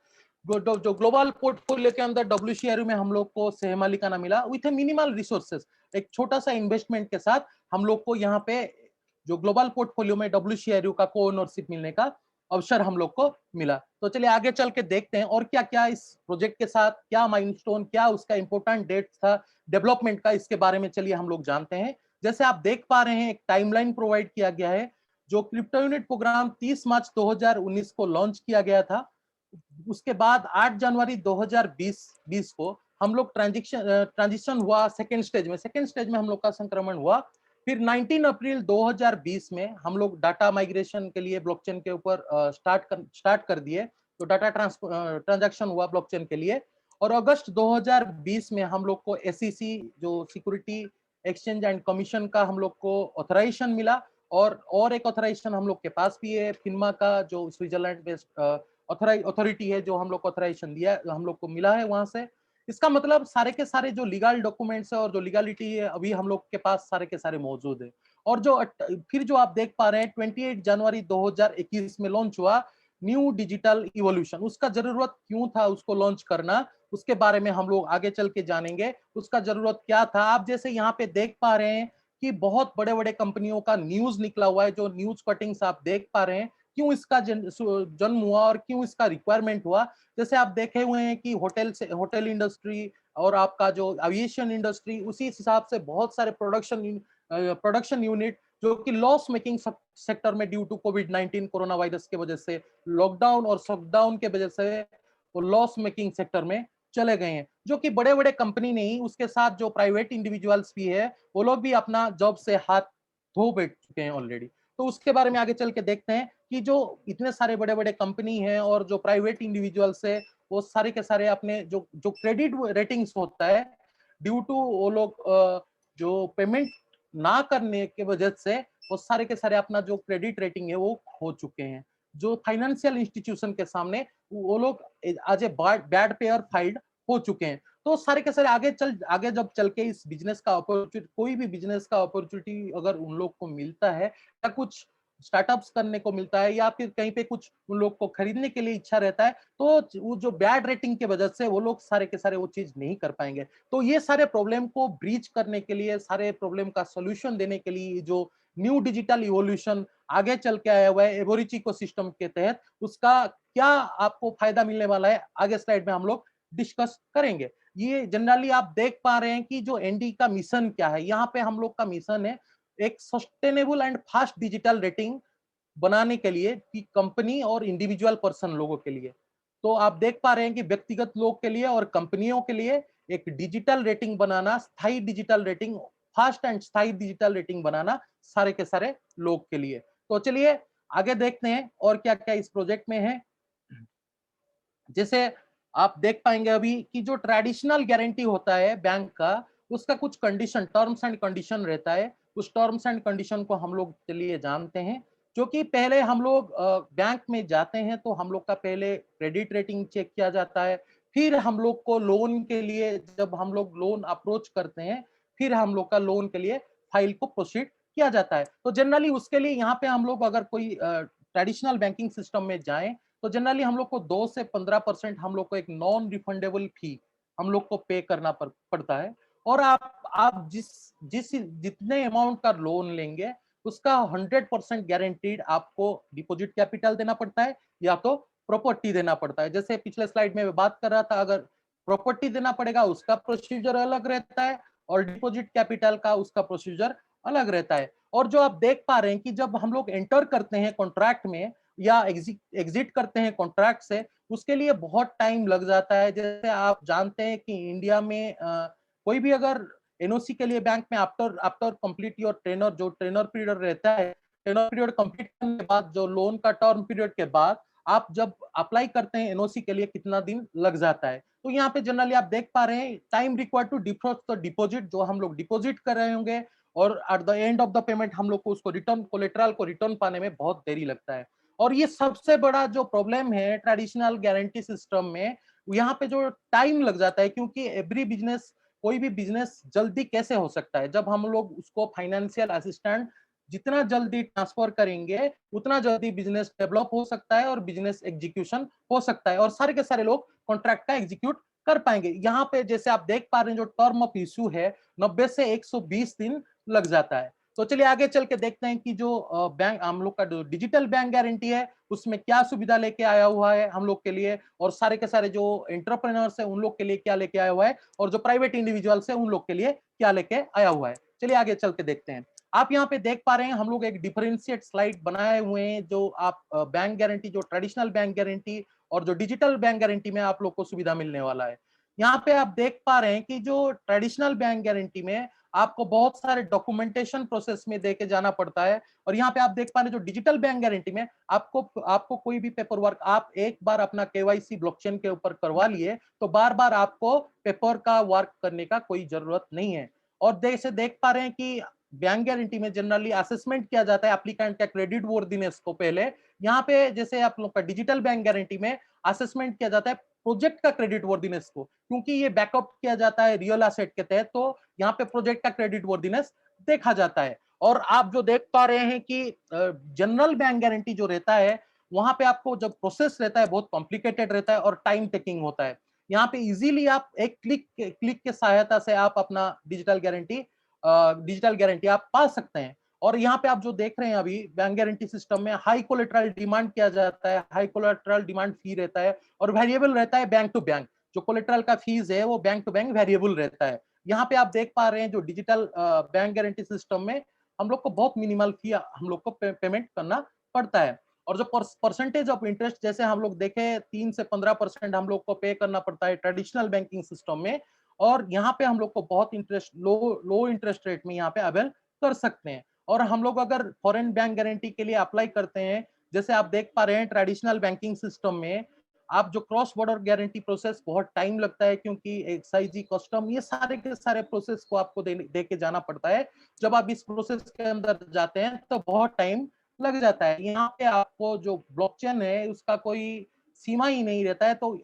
जो ग्लोबल पोर्टफोलियो के अंदर डब्ल्यूसीआरयू में हम लोग को सह मालिकाना मिला विथ ए मिनिमल रिसोर्सेस। एक छोटा सा इन्वेस्टमेंट के साथ हम लोग को यहाँ पे जो ग्लोबल पोर्टफोलियो में डब्ल्यूसीआरयू का को ओनरशिप मिलने का अवसर हम लोग को मिला। तो चलिए आगे चल के देखते हैं और क्या क्या इस प्रोजेक्ट के साथ क्या माइलस्टोन, क्या उसका इंपॉर्टेंट डेट था डेवलपमेंट का, इसके बारे में चलिए हम लोग जानते हैं। जैसे आप देख पा रहे हैं एक टाइमलाइन प्रोवाइड किया गया है जो क्रिप्टो यूनिट प्रोग्राम 30 मार्च 2019 को लॉन्च किया गया था। उसके बाद 8 जनवरी 2020 को हम लोग ट्रांजिशन हुआ सेकेंड स्टेज में हम लोग का संक्रमण हुआ। फिर 19 अप्रैल 2020 में हम लोग डाटा माइग्रेशन के लिए ब्लॉकचेन के ऊपर स्टार्ट कर दिए, तो डाटा ट्रांजैक्शन हुआ ब्लॉकचेन के लिए। और अगस्त 2020 में हम लोग को SEC जो सिक्योरिटी एक्सचेंज एंड कमीशन का हम लोग को ऑथराइजेशन मिला, और एक ऑथराइजेशन हम लोग के पास भी है, फिनमा का जो स्विट्जरलैंड बेस्ड अथॉरिटी है, जो हम लोग को ऑथराइजेशन दिया, हम लोग को मिला है वहां से। इसका मतलब सारे के सारे जो लीगल डॉक्यूमेंट्स है और जो लीगलिटी है अभी हम लोग के पास सारे के सारे मौजूद है। और फिर जो आप देख पा रहे हैं 28 जनवरी 2021 में लॉन्च हुआ न्यू डिजिटल इवोल्यूशन। उसका जरूरत क्यों था उसको लॉन्च करना, उसके बारे में हम लोग आगे चल के जानेंगे, उसका जरूरत क्या था। आप जैसे यहाँ पे देख पा रहे हैं कि बहुत बड़े बड़े कंपनियों का न्यूज निकला हुआ है, जो न्यूज कटिंग्स आप देख पा रहे हैं, क्यों इसका जन्म हुआ और क्यों इसका रिक्वायरमेंट हुआ। जैसे आप देखे हुए हैं कि होटल इंडस्ट्री और आपका जो एविएशन इंडस्ट्री, उसी हिसाब से बहुत सारे प्रोडक्शन यूनिट जो कि लॉस मेकिंग सेक्टर में ड्यू टू कोविड-19 कोरोना वायरस के वजह से, लॉकडाउन और शटडाउन के वजह से वो लॉस मेकिंग सेक्टर में चले गए हैं। जो कि बड़े बड़े कंपनी नहीं, उसके साथ जो प्राइवेट इंडिविजुअल्स भी है वो लोग भी अपना जॉब से हाथ धो बैठ चुके हैं ऑलरेडी। तो उसके बारे में आगे चल के देखते हैं कि जो इतने सारे बड़े बड़े कंपनी हैं और जो प्राइवेट इंडिविजुअल्स है, वो सारे के सारे अपने जो जो क्रेडिट रेटिंग्स होता है, ड्यू टू वो लोग जो पेमेंट ना करने के वजह से वो सारे के सारे अपना जो क्रेडिट रेटिंग है वो खो चुके हैं। जो फाइनेंशियल इंस्टीट्यूशन के सामने वो लोग as a bad payer filed हो चुके हैं। तो सारे के सारे आगे जब चल के इस बिजनेस का अपॉर्चुनिटी, कोई भी बिजनेस का अपॉर्चुनिटी अगर उन लोग को मिलता है, या कुछ स्टार्टअप्स करने को मिलता है, या फिर कहीं पे कुछ उन लोग को खरीदने के लिए इच्छा रहता है, तो वो जो बैड रेटिंग के वजह से वो लोग सारे के सारे वो चीज नहीं कर पाएंगे। तो ये सारे प्रॉब्लम को ब्रीच करने के लिए, सारे प्रॉब्लम का सोल्यूशन देने के लिए जो न्यू डिजिटल इवोल्यूशन आगे चल के आया हुआ है एवोरिच इकोसिस्टम के तहत, उसका क्या आपको फायदा मिलने वाला है आगे स्लाइड में हम लोग डिस्कस करेंगे। ये जनरली आप देख पा रहे हैं कि जो एनडी का मिशन क्या है। यहाँ पे हम लोग का मिशन है एक sustainable and fast digital rating बनाने के लिए, कि कंपनी और इंडिविजुअल पर्सन लोगों के लिए। तो आप देख पा रहे हैं कि व्यक्तिगत लोग के लिए और कंपनियों के लिए एक डिजिटल रेटिंग बनाना, स्थायी डिजिटल रेटिंग, फास्ट एंड स्थायी डिजिटल रेटिंग बनाना सारे के सारे लोग के लिए। तो चलिए आगे देखते हैं और क्या क्या इस प्रोजेक्ट में है। जैसे आप देख पाएंगे अभी कि जो ट्रेडिशनल गारंटी होता है बैंक का, उसका कुछ कंडीशन, टर्म्स एंड कंडीशन रहता है। उस टर्म्स एंड कंडीशन को हम लोग चलिए जानते हैं। जो कि पहले हम लोग बैंक में जाते हैं तो हम लोग का पहले क्रेडिट रेटिंग चेक किया जाता है, फिर हम लोग को लोन के लिए, जब हम लोग लोन अप्रोच करते हैं, फिर हम लोग का लोन के लिए फाइल को प्रोसीड किया जाता है। तो जनरली उसके लिए यहाँ पे हम लोग अगर कोई ट्रेडिशनल बैंकिंग सिस्टम में जाएं, तो जनरली हम लोग को 2 से 15% हम लोग को एक नॉन रिफंडेबल फी हम लोग को पे करना पड़ता है। और आप जितने अमाउंट का लोन लेंगे, उसका 100% गारंटीड आपको डिपॉजिट कैपिटल देना पड़ता है या तो प्रॉपर्टी देना पड़ता है। जैसे पिछले स्लाइड में मैं बात कर रहा था, अगर प्रॉपर्टी देना पड़ेगा उसका प्रोसीजर अलग रहता है, और डिपॉजिट कैपिटल का उसका प्रोसीजर अलग रहता है। और जो आप देख पा रहे हैं कि जब हम लोग एंटर करते हैं कॉन्ट्रैक्ट में या एग्जिट करते हैं कॉन्ट्रैक्ट से, उसके लिए बहुत टाइम लग जाता है। जैसे आप जानते हैं कि इंडिया में कोई भी अगर एनओसी के लिए बैंक में after after complete your tenor, जो टेनर पीरियड रहता है, टेनर पीरियड कंप्लीट करने के बाद, जो लोन का टर्म पीरियड के बाद आप जब अप्लाई करते हैं एनओसी के लिए, कितना दिन लग जाता है। तो यहाँ पे जनरली आप देख पा रहे हैं time required to deposit the deposit, जो हम लोग डिपॉजिट कर रहे होंगे, और at the end of the payment हम लोग को उसको रिटर्न, कोलेटरल को रिटर्न पाने में बहुत देरी लगता है। और ये सबसे बड़ा जो प्रॉब्लम है ट्रेडिशनल गारंटी सिस्टम में, यहाँ पे जो टाइम लग जाता है, क्योंकि एवरी बिजनेस, कोई भी बिजनेस जल्दी कैसे हो सकता है, जब हम लोग उसको फाइनेंशियल असिस्टेंट जितना जल्दी ट्रांसफर करेंगे, उतना जल्दी बिजनेस डेवलप हो सकता है और बिजनेस एग्जीक्यूशन हो सकता है, और सारे के सारे लोग कॉन्ट्रैक्ट का एग्जीक्यूट कर पाएंगे। यहाँ पे जैसे आप देख पा रहे हैं जो टर्म ऑफ इश्यू है 90 से 120 दिन लग जाता है। तो चलिए आगे चल के देखते हैं कि जो बैंक हम लोग का जो डिजिटल बैंक गारंटी है, उसमें क्या सुविधा लेके आया हुआ है हम लोग के लिए, और सारे के सारे जो एंटरप्रेन्योर्स है उन लोग के लिए क्या लेके आया हुआ है, और जो प्राइवेट इंडिविजुअल्स है उन लोग के लिए क्या लेके आया हुआ है। चलिए आगे चल के देखते हैं। आप यहाँ पे देख पा रहे हैं हम लोग एक डिफरेंशिएट स्लाइड बनाए हुए हैं, जो आप बैंक गारंटी, जो ट्रेडिशनल बैंक गारंटी और जो डिजिटल बैंक गारंटी में आप लोग को सुविधा मिलने वाला है। यहाँ पे आप देख पा रहे हैं कि जो ट्रेडिशनल बैंक गारंटी में आपको बहुत सारे डॉक्यूमेंटेशन प्रोसेस में देके जाना पड़ता है, और यहाँ पे आप देख पा रहे हैं जो डिजिटल बैंक गारंटी में आपको आपको कोई भी पेपर वर्क, आप एक बार अपना केवाईसी ब्लॉकचेन के ऊपर करवा लिए तो बार बार आपको पेपर का वर्क करने का कोई जरूरत नहीं है। और जैसे देख पा रहे हैं कि बैंक गारंटी में जनरली असेसमेंट किया जाता है एप्लीकेंट का क्रेडिट वर्दीनेस को पहले। यहाँ पे जैसे आप लोग का डिजिटल बैंक गारंटी में असेसमेंट किया जाता है प्रोजेक्ट का क्रेडिट वर्दीनेस को, क्योंकि ये बैकअप किया जाता है रियल एसेट के तहत, तो यहाँ पे प्रोजेक्ट का क्रेडिट वर्दीनेस देखा जाता है। और आप जो देख पा रहे हैं कि जनरल बैंक गारंटी जो रहता है वहां पे आपको जब प्रोसेस रहता है बहुत कॉम्प्लिकेटेड रहता है और टाइम टेकिंग होता है। यहाँ पे इजीली आप एक क्लिक के सहायता से आप अपना डिजिटल गारंटी आप पा सकते हैं। और यहाँ पे आप जो देख रहे हैं अभी बैंक गारंटी सिस्टम में हाई कोलेटरल डिमांड किया जाता है, हाई कोलेटरल डिमांड फी रहता है और वेरिएबल रहता है बैंक टू बैंक। जो कोलेटरल का फीस है वो बैंक टू बैंक वेरिएबल रहता है। यहाँ पे आप देख पा रहे हैं जो डिजिटल बैंक गारंटी सिस्टम में हम लोग को बहुत मिनिमल फी हम लोग को पेमेंट करना पड़ता है। और जो परसेंटेज ऑफ इंटरेस्ट जैसे हम लोग देखे 3 से 15% हम लोग को पे करना पड़ता है ट्रेडिशनल बैंकिंग सिस्टम में, और यहाँ पे हम लोग को बहुत इंटरेस्ट लो इंटरेस्ट रेट में यहाँ पे अवेल कर सकते हैं। और हम लोग अगर फॉरेन बैंक गारंटी के लिए अप्लाई करते हैं, जैसे आप देख पा रहे हैं ट्रेडिशनल बैंकिंग सिस्टम में आप जो क्रॉस बॉर्डर गारंटी प्रोसेस बहुत टाइम लगता है, क्योंकि एक्साइजी कस्टम ये सारे के सारे प्रोसेस को आपको दे के जाना पड़ता है। जब आप इस प्रोसेस के अंदर जाते हैं तो बहुत टाइम लग जाता है। यहाँ पे आपको जो ब्लॉकचेन है उसका कोई सीमा ही नहीं रहता है, तो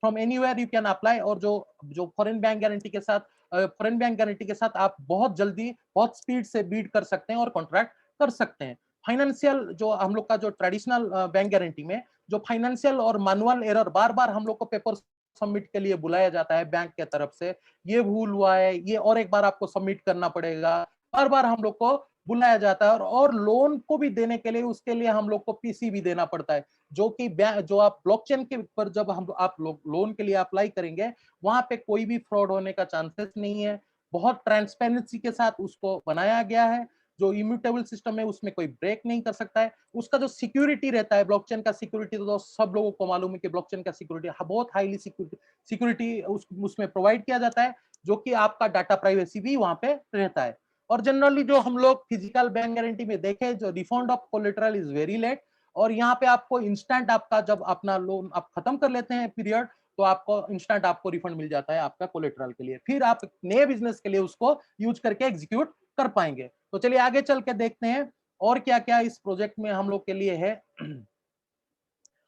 from anywhere you can apply. और जो फॉरेन बैंक गारंटी के साथ आप बहुत जल्दी बहुत स्पीड से बीट कर सकते हैं और कॉन्ट्रैक्ट कर सकते हैं। फाइनेंशियल जो हम लोग का जो ट्रेडिशनल बैंक गारंटी में जो फाइनेंशियल और मैनुअल एरर बार बार हम लोग को पेपर सबमिट के लिए बुलाया जाता है बैंक के तरफ से, ये भूल हुआ है, ये और एक बार आपको सबमिट करना पड़ेगा, बार बार हम लोग को बुलाया जाता है। और लोन को भी देने के लिए उसके लिए हम लोग को पीसी भी देना पड़ता है, जो कि जो आप ब्लॉकचेन के ऊपर जब आप लोग लोन के लिए अप्लाई करेंगे वहां पे कोई भी फ्रॉड होने का चांसेस नहीं है। बहुत ट्रांसपेरेंसी के साथ उसको बनाया गया है। जो इम्यूटेबल सिस्टम है उसमें कोई ब्रेक नहीं कर सकता है। उसका जो सिक्योरिटी रहता है ब्लॉकचेन का सिक्योरिटी, तो सब लोगों को मालूम है कि ब्लॉकचेन का सिक्योरिटी बहुत हाईली सिक्योरिटी उसमें प्रोवाइड किया जाता है, जो कि आपका डाटा प्राइवेसी भी वहां पे रहता है। और जनरली जो हम लोग फिजिकल बैंक गारंटी में देखें, जो refund of collateral is very late, और यहाँ पे आपको इंस्टेंट आपका जब अपना लोन आप खत्म कर लेते हैं पीरियड, तो आपको इंस्टेंट आपको रिफंड मिल जाता है आपका कोलेटरल के लिए, फिर आप नए बिजनेस के लिए उसको यूज करके एग्जीक्यूट कर पाएंगे। तो चलिए आगे चल के देखते हैं और क्या क्या इस प्रोजेक्ट में हम लोग के लिए है।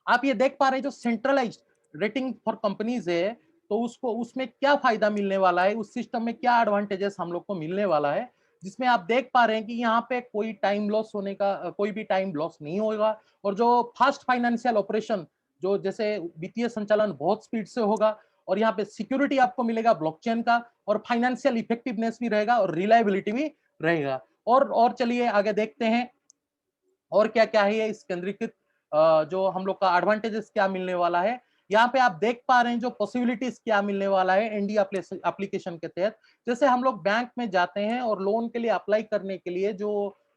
आप ये देख पा रहे हैं जो सेंट्रलाइज्ड रेटिंग फॉर कंपनीज है, तो उसको उसमें क्या फायदा मिलने वाला है, उस सिस्टम में क्या एडवांटेजेस हम लोग को मिलने वाला है, जिसमें आप देख पा रहे हैं कि यहाँ पे कोई टाइम लॉस होने का कोई भी टाइम लॉस नहीं होगा। और जो फास्ट फाइनेंशियल ऑपरेशन, जो जैसे वित्तीय संचालन बहुत स्पीड से होगा, और यहाँ पे सिक्योरिटी आपको मिलेगा ब्लॉकचेन का, और फाइनेंशियल इफेक्टिवनेस भी रहेगा और रिलायबिलिटी भी रहेगा। और चलिए आगे देखते हैं और क्या क्या है इस केंद्रीकृत जो हम लोग का एडवांटेजेस क्या मिलने वाला है। यहाँ पे आप देख पा रहे हैं जो पॉसिबिलिटीज क्या मिलने वाला है एनडी एप्लीकेशन के तहत। जैसे हम लोग बैंक में जाते हैं और लोन के लिए अप्लाई करने के लिए जो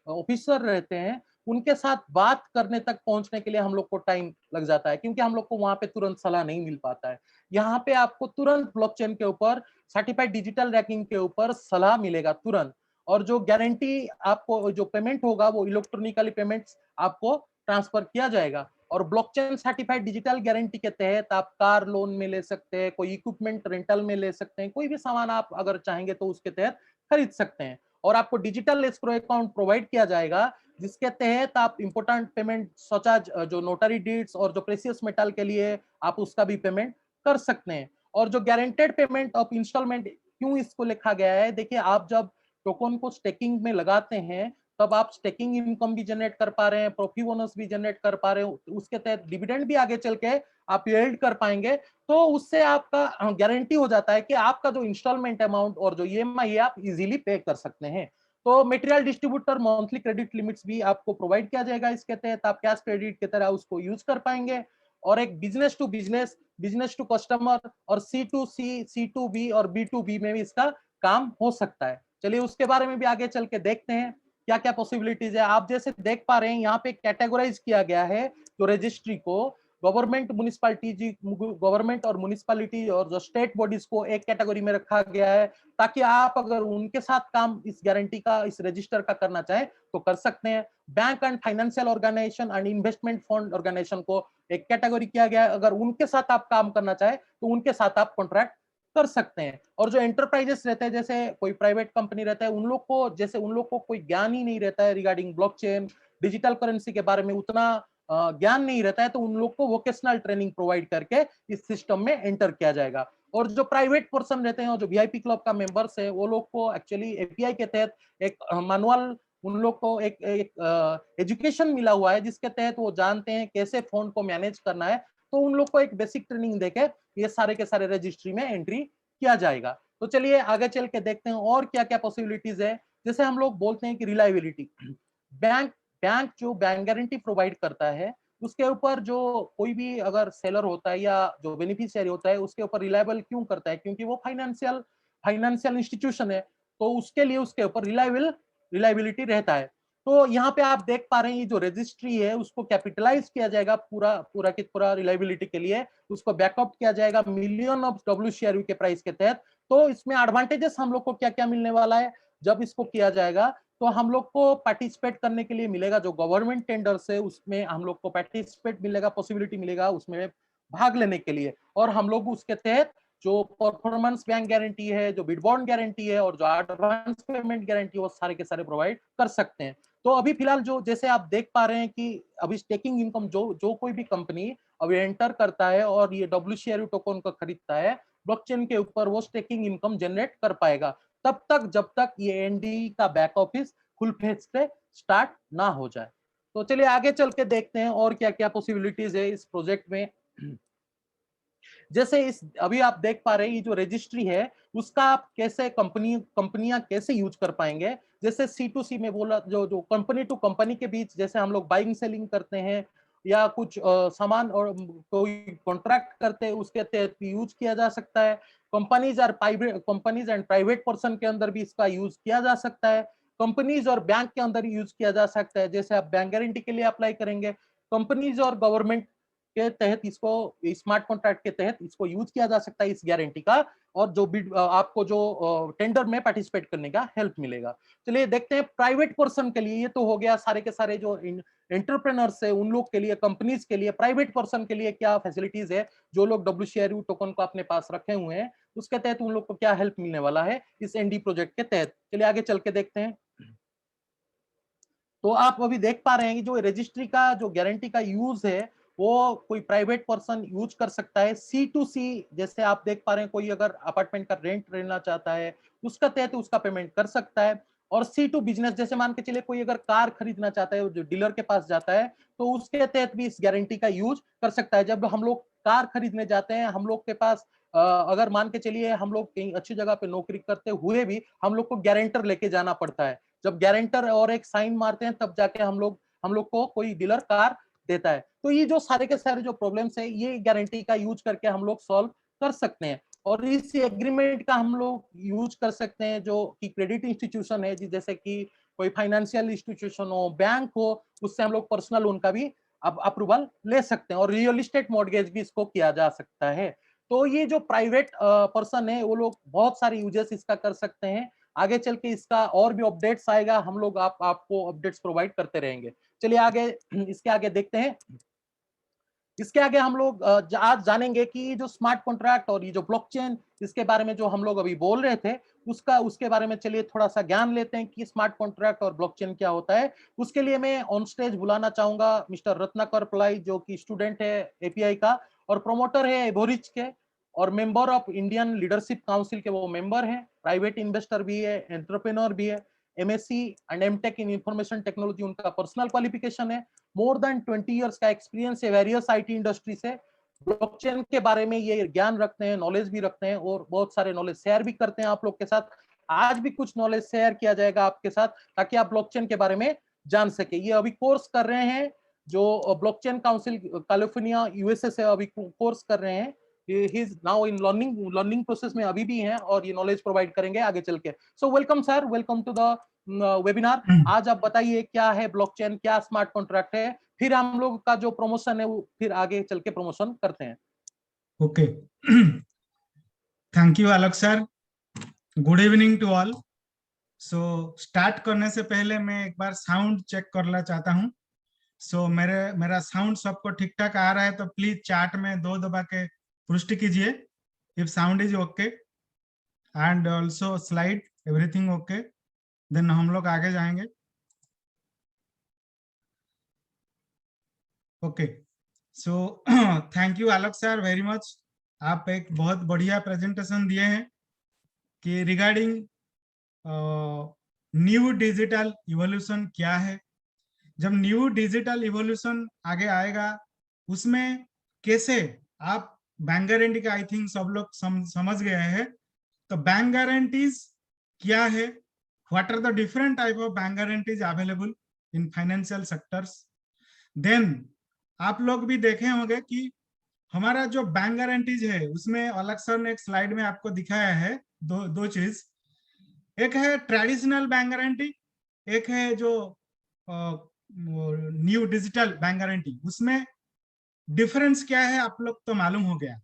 ऑफिसर रहते हैं उनके साथ बात करने तक पहुंचने के लिए हम लोग को टाइम लग जाता है, क्योंकि हम लोग को वहां पे तुरंत सलाह नहीं मिल पाता है। यहाँ पे आपको तुरंत ब्लॉकचेन के ऊपर सर्टिफाइड डिजिटल रैंकिंग के ऊपर सलाह मिलेगा तुरंत। और जो गारंटी आपको जो पेमेंट होगा वो इलेक्ट्रॉनिकली पेमेंट्स आपको ट्रांसफर किया जाएगा। और ब्लॉकचेन सर्टिफाइड डिजिटल गारंटी के तहत आप कार लोन में ले सकते हैं, कोई इक्विपमेंट रेंटल में ले सकते हैं, कोई भी सामान आप अगर चाहेंगे तो उसके तहत खरीद सकते हैं। और आपको डिजिटल एस्क्रो अकाउंट प्रोवाइड किया जाएगा, जिसके तहत आप इंपोर्टेंट पेमेंट सच एज जो नोटरी डीड्स और जो प्रेशियस मेटल के लिए आप उसका भी पेमेंट कर सकते हैं। और जो गारंटेड पेमेंट ऑफ इंस्टॉलमेंट, क्यों इसको लिखा गया है, देखिए आप जब टोकन को स्टेकिंग में लगाते हैं तब आप स्टेकिंग इनकम भी जनरेट कर पा रहे हैं, प्रॉफिट बोनस भी जनरेट कर पा रहे हो, उसके तहत डिविडेंड भी आगे चल के आप यील्ड कर पाएंगे। तो उससे आपका गारंटी हो जाता है कि आपका जो इंस्टॉलमेंट अमाउंट और जो ईएमआई है आप इजीली पे कर सकते हैं। तो material distributor monthly credit limits भी आपको प्रोवाइड किया जाएगा, इसके तहत आप कैश क्रेडिट की तरह उसको यूज कर पाएंगे। और एक business to business, business to customer और C2C, C2B और B2B में भी इसका काम हो सकता है। चलिए उसके बारे में भी आगे चल के देखते हैं। क्या क्या पॉसिबिलिटीज है। आप जैसे देख पा रहे हैं यहाँ पे कैटेगराइज किया गया है जो रजिस्ट्री को, गवर्नमेंट गवर्नमेंट और म्युनिसिपैलिटी और जो स्टेट बॉडीज को एक कैटेगरी में रखा गया है, ताकि आप अगर उनके साथ काम इस गारंटी का, इस रजिस्टर का करना चाहें तो कर सकते हैं। Bank and financial organisation and investment fund organisation को एक कैटेगरी किया गया है, अगर उनके साथ आप काम करना चाहें तो उनके साथ आप कॉन्ट्रैक्ट कर सकते हैं। और जो एंटरप्राइजेस रहते हैं, जैसे कोई प्राइवेट कंपनी रहता है, उन लोग को जैसे उन लोग को कोई ज्ञान ही नहीं रहता है रिगार्डिंग ब्लॉकचेन, डिजिटल करेंसी के बारे में उतना ज्ञान नहीं रहता है, तो उन लोग को वोकेशनल ट्रेनिंग प्रोवाइड करके इस सिस्टम में एंटर किया जाएगा। और जो प्राइवेट पर्सन रहते हैं और जो वीआईपी क्लब का मेंबर्स है, वो लोग को एक्चुअली एपीआई के तहत एक मैनुअल, उन लोग को एक एजुकेशन मिला हुआ है जिसके तहत वो जानते हैं कैसे फोन को मैनेज करना है, तो उन लोग को एक बेसिक ट्रेनिंग देके ये सारे के सारे रजिस्ट्री में एंट्री किया जाएगा। तो चलिए आगे चल के देखते हैं और क्या क्या पॉसिबिलिटीज है। जैसे हम लोग बोलते हैं कि रिलायबिलिटी, बैंक बैंक जो बैंक गारंटी प्रोवाइड करता है, उसके ऊपर जो कोई भी अगर सेलर होता है या जो बेनिफिशियरी होता है, उसके ऊपर रिलायबल क्यों करता है, क्योंकि वो फाइनेंशियल इंस्टीट्यूशन है, तो उसके लिए उसके ऊपर रिलायबिलिटी रहता है। तो यहाँ पे आप देख पा रहे हैं ये जो रजिस्ट्री है उसको कैपिटलाइज किया जाएगा पूरा पूरा के पूरा रिलायबिलिटी के लिए, उसको बैकअप किया जाएगा मिलियन ऑफ डब्ल्यूसीआरयू के प्राइस के तहत। तो इसमें एडवांटेजेस हम लोग को क्या क्या मिलने वाला है जब इसको किया जाएगा, तो हम लोग को पार्टिसिपेट करने के लिए मिलेगा, जो गवर्नमेंट टेंडर्स है उसमें हम लोग को पार्टिसिपेट मिलेगा, पॉसिबिलिटी मिलेगा उसमें भाग लेने के लिए। और हम लोग उसके तहत जो परफॉर्मेंस बैंक गारंटी है, जो बिड बॉन्ड गारंटी है और जो एडवांस पेमेंट गारंटी है, वो सारे के सारे प्रोवाइड कर सकते हैं। तो अभी फिलहाल जो जैसे आप देख पा रहे हैं कि अभी स्टेकिंग इनकम जो जो कोई भी कंपनी अभी एंटर करता है और ये डब्ल्यूसीआरयू टोकन को खरीदता है ब्लॉकचेन के ऊपर, वो स्टेकिंग इनकम जनरेट कर पाएगा तब तक जब तक ये एनडी का बैक ऑफिस फुल फेज से स्टार्ट ना हो जाए। तो चलिए आगे चल के देखते हैं और क्या क्या पॉसिबिलिटीज है इस प्रोजेक्ट में। जैसे इस अभी आप देख पा रहे हैं ये जो रजिस्ट्री है उसका आप कैसे कंपनियां कैसे यूज कर पाएंगे। जैसे C2C में बोला, जो जो कंपनी टू कंपनी के बीच जैसे हम लोग बाइंग सेलिंग करते हैं या कुछ सामान और कोई कॉन्ट्रैक्ट करते हैं, उसके तहत भी यूज किया जा सकता है। कंपनीज एंड प्राइवेट पर्सन के अंदर भी इसका यूज किया जा सकता है। कंपनीज और बैंक के अंदर यूज किया जा सकता है, जैसे आप बैंक गारंटी के लिए अप्लाई करेंगे, कंपनीज और गवर्नमेंट के तहत इसको स्मार्ट कॉन्ट्रैक्ट के तहत इसको यूज किया जा सकता है इस गारंटी का, और जो बिड आपको जो टेंडर में पार्टिसिपेट करने का हेल्प मिलेगा। चलिए देखते हैं प्राइवेट पर्सन के लिए, ये तो हो गया सारे के सारे जो एंटरप्रेन्योर्स है उन लोग के लिए, कंपनीज के लिए। प्राइवेट पर्सन के लिए क्या फैसिलिटीज है, जो लोग डब्ल्यूसीआरयू टोकन को अपने पास रखे हुए हैं उसके तहत उन लोग को क्या हेल्प मिलने वाला है इस एनडी प्रोजेक्ट के तहत। चलिए आगे चल के देखते हैं। तो आप अभी देख पा रहे हैं कि जो रजिस्ट्री का जो गारंटी का यूज है वो कोई प्राइवेट पर्सन यूज कर सकता है। C2C जैसे आप देख पा रहे हैं, कोई अगर अपार्टमेंट का रेंट लेना चाहता है उसका तहत उसका पेमेंट कर सकता है। और C2 बिजनेस, जैसे मान के चलिए कोई अगर कार खरीदना चाहता है जो डीलर के पास जाता है, तो उसके तहत भी इस गारंटी का यूज कर सकता है। जब हम लोग कार खरीदने जाते हैं, हम लोग के पास अगर मान के चलिए हम लोग कहीं अच्छी जगह पे नौकरी करते हुए भी हम लोग को गारंटर लेके जाना पड़ता है। जब गारंटर और एक साइन मारते हैं तब जाके हम लोग को कोई डीलर कार देता है। तो ये जो सारे के सारे जो प्रॉब्लम्स है ये गारंटी का यूज करके हम लोग सॉल्व कर सकते हैं। और इस एग्रीमेंट का हम लोग यूज कर सकते हैं जो कि क्रेडिट इंस्टीट्यूशन है, जैसे कि कोई फाइनेंशियल इंस्टीट्यूशन हो, बैंक हो, उससे हम लोग पर्सनल लोन का भी अब अप्रूवल ले सकते हैं। और रियल एस्टेट मॉर्गेज भी इसको किया जा सकता है। तो ये जो प्राइवेट पर्सन है वो लोग बहुत सारे यूजेस इसका कर सकते हैं। आगे चल के इसका और भी अपडेट्स आएगा, हम लोग आपको अपडेट्स प्रोवाइड करते रहेंगे। चलिए आगे इसके आगे देखते हैं। इसके आगे हम लोग आज जानेंगे कि जो स्मार्ट कॉन्ट्रैक्ट और ये जो ब्लॉकचेन, इसके बारे में जो हम लोग अभी बोल रहे थे उसके बारे में चलिए थोड़ा सा ज्ञान लेते हैं कि स्मार्ट कॉन्ट्रैक्ट और ब्लॉकचेन क्या होता है। उसके लिए मैं ऑन स्टेज बुलाना चाहूंगा मिस्टर रत्नाकर पलाई, जो कि स्टूडेंट है एपीआई का और प्रोमोटर है एवोरिज के, और member of Indian leadership council के वो मेंबर हैं, प्राइवेट इन्वेस्टर भी है, एंटरप्रेन्योर भी है। MSc and MTech in information technology उनका पर्सनल क्वालिफिकेशन है। मोर देन 20 इयर्स का एक्सपीरियंस है वेरियस आईटी इंडस्ट्री से। ब्लॉकचेन के बारे में ये ज्ञान रखते हैं, नॉलेज भी रखते हैं और बहुत सारे नॉलेज शेयर भी करते हैं आप लोग के साथ। आज भी कुछ नॉलेज शेयर किया जाएगा आपके साथ ताकि आप ब्लॉकचेन के बारे में जान सके। ये अभी कोर्स कर रहे हैं जो ब्लॉकचेन काउंसिल कैलिफोर्निया यूएसए से अभी कोर्स कर रहे हैं। he is now in learning process में अभी भी हैं और ये नॉलेज प्रोवाइड करेंगे आगे चल के। So welcome sir, welcome to the webinar. आज आप बताइए क्या है ब्लॉकचेन, क्या स्मार्ट कॉन्ट्रैक्ट है, फिर हम लोग का जो प्रमोशन है वो फिर आगे चल के प्रमोशन करते हैं। Okay, thank you Alok sir. Good evening to all. So start करने से पहले मैं एक बार साउंड चेक करना चाहता हूँ। सो मेरा साउंड सबको ठीक ठाक आ रहा है तो प्लीज चैट में 2 दबा के पुष्टि कीजिए if sound is okay and also slide everything okay, then हम लोग आगे जाएंगे। Okay, so thank you Alok sir very much. आप एक बहुत बढ़िया प्रेजेंटेशन दिए हैं कि रिगार्डिंग न्यू डिजिटल इवोल्यूशन क्या है। जब न्यू डिजिटल इवोल्यूशन आगे आएगा उसमें कैसे आप बैंक गारंटी का आई थिंक सब लोग समझ गए हैं। तो बैंक गारंटीज क्या है, what are the different type of bank guarantees available in financial sectors. Then आप लोग भी देखे होंगे कि हमारा जो बैंक गारंटीज है उसमें अलग सर ने एक स्लाइड में आपको दिखाया है दो चीज। एक है ट्रेडिशनल बैंक गारंटी, एक है जो न्यू डिजिटल बैंक गारंटी। उसमें डिफरेंस क्या है आप लोग तो मालूम हो गया,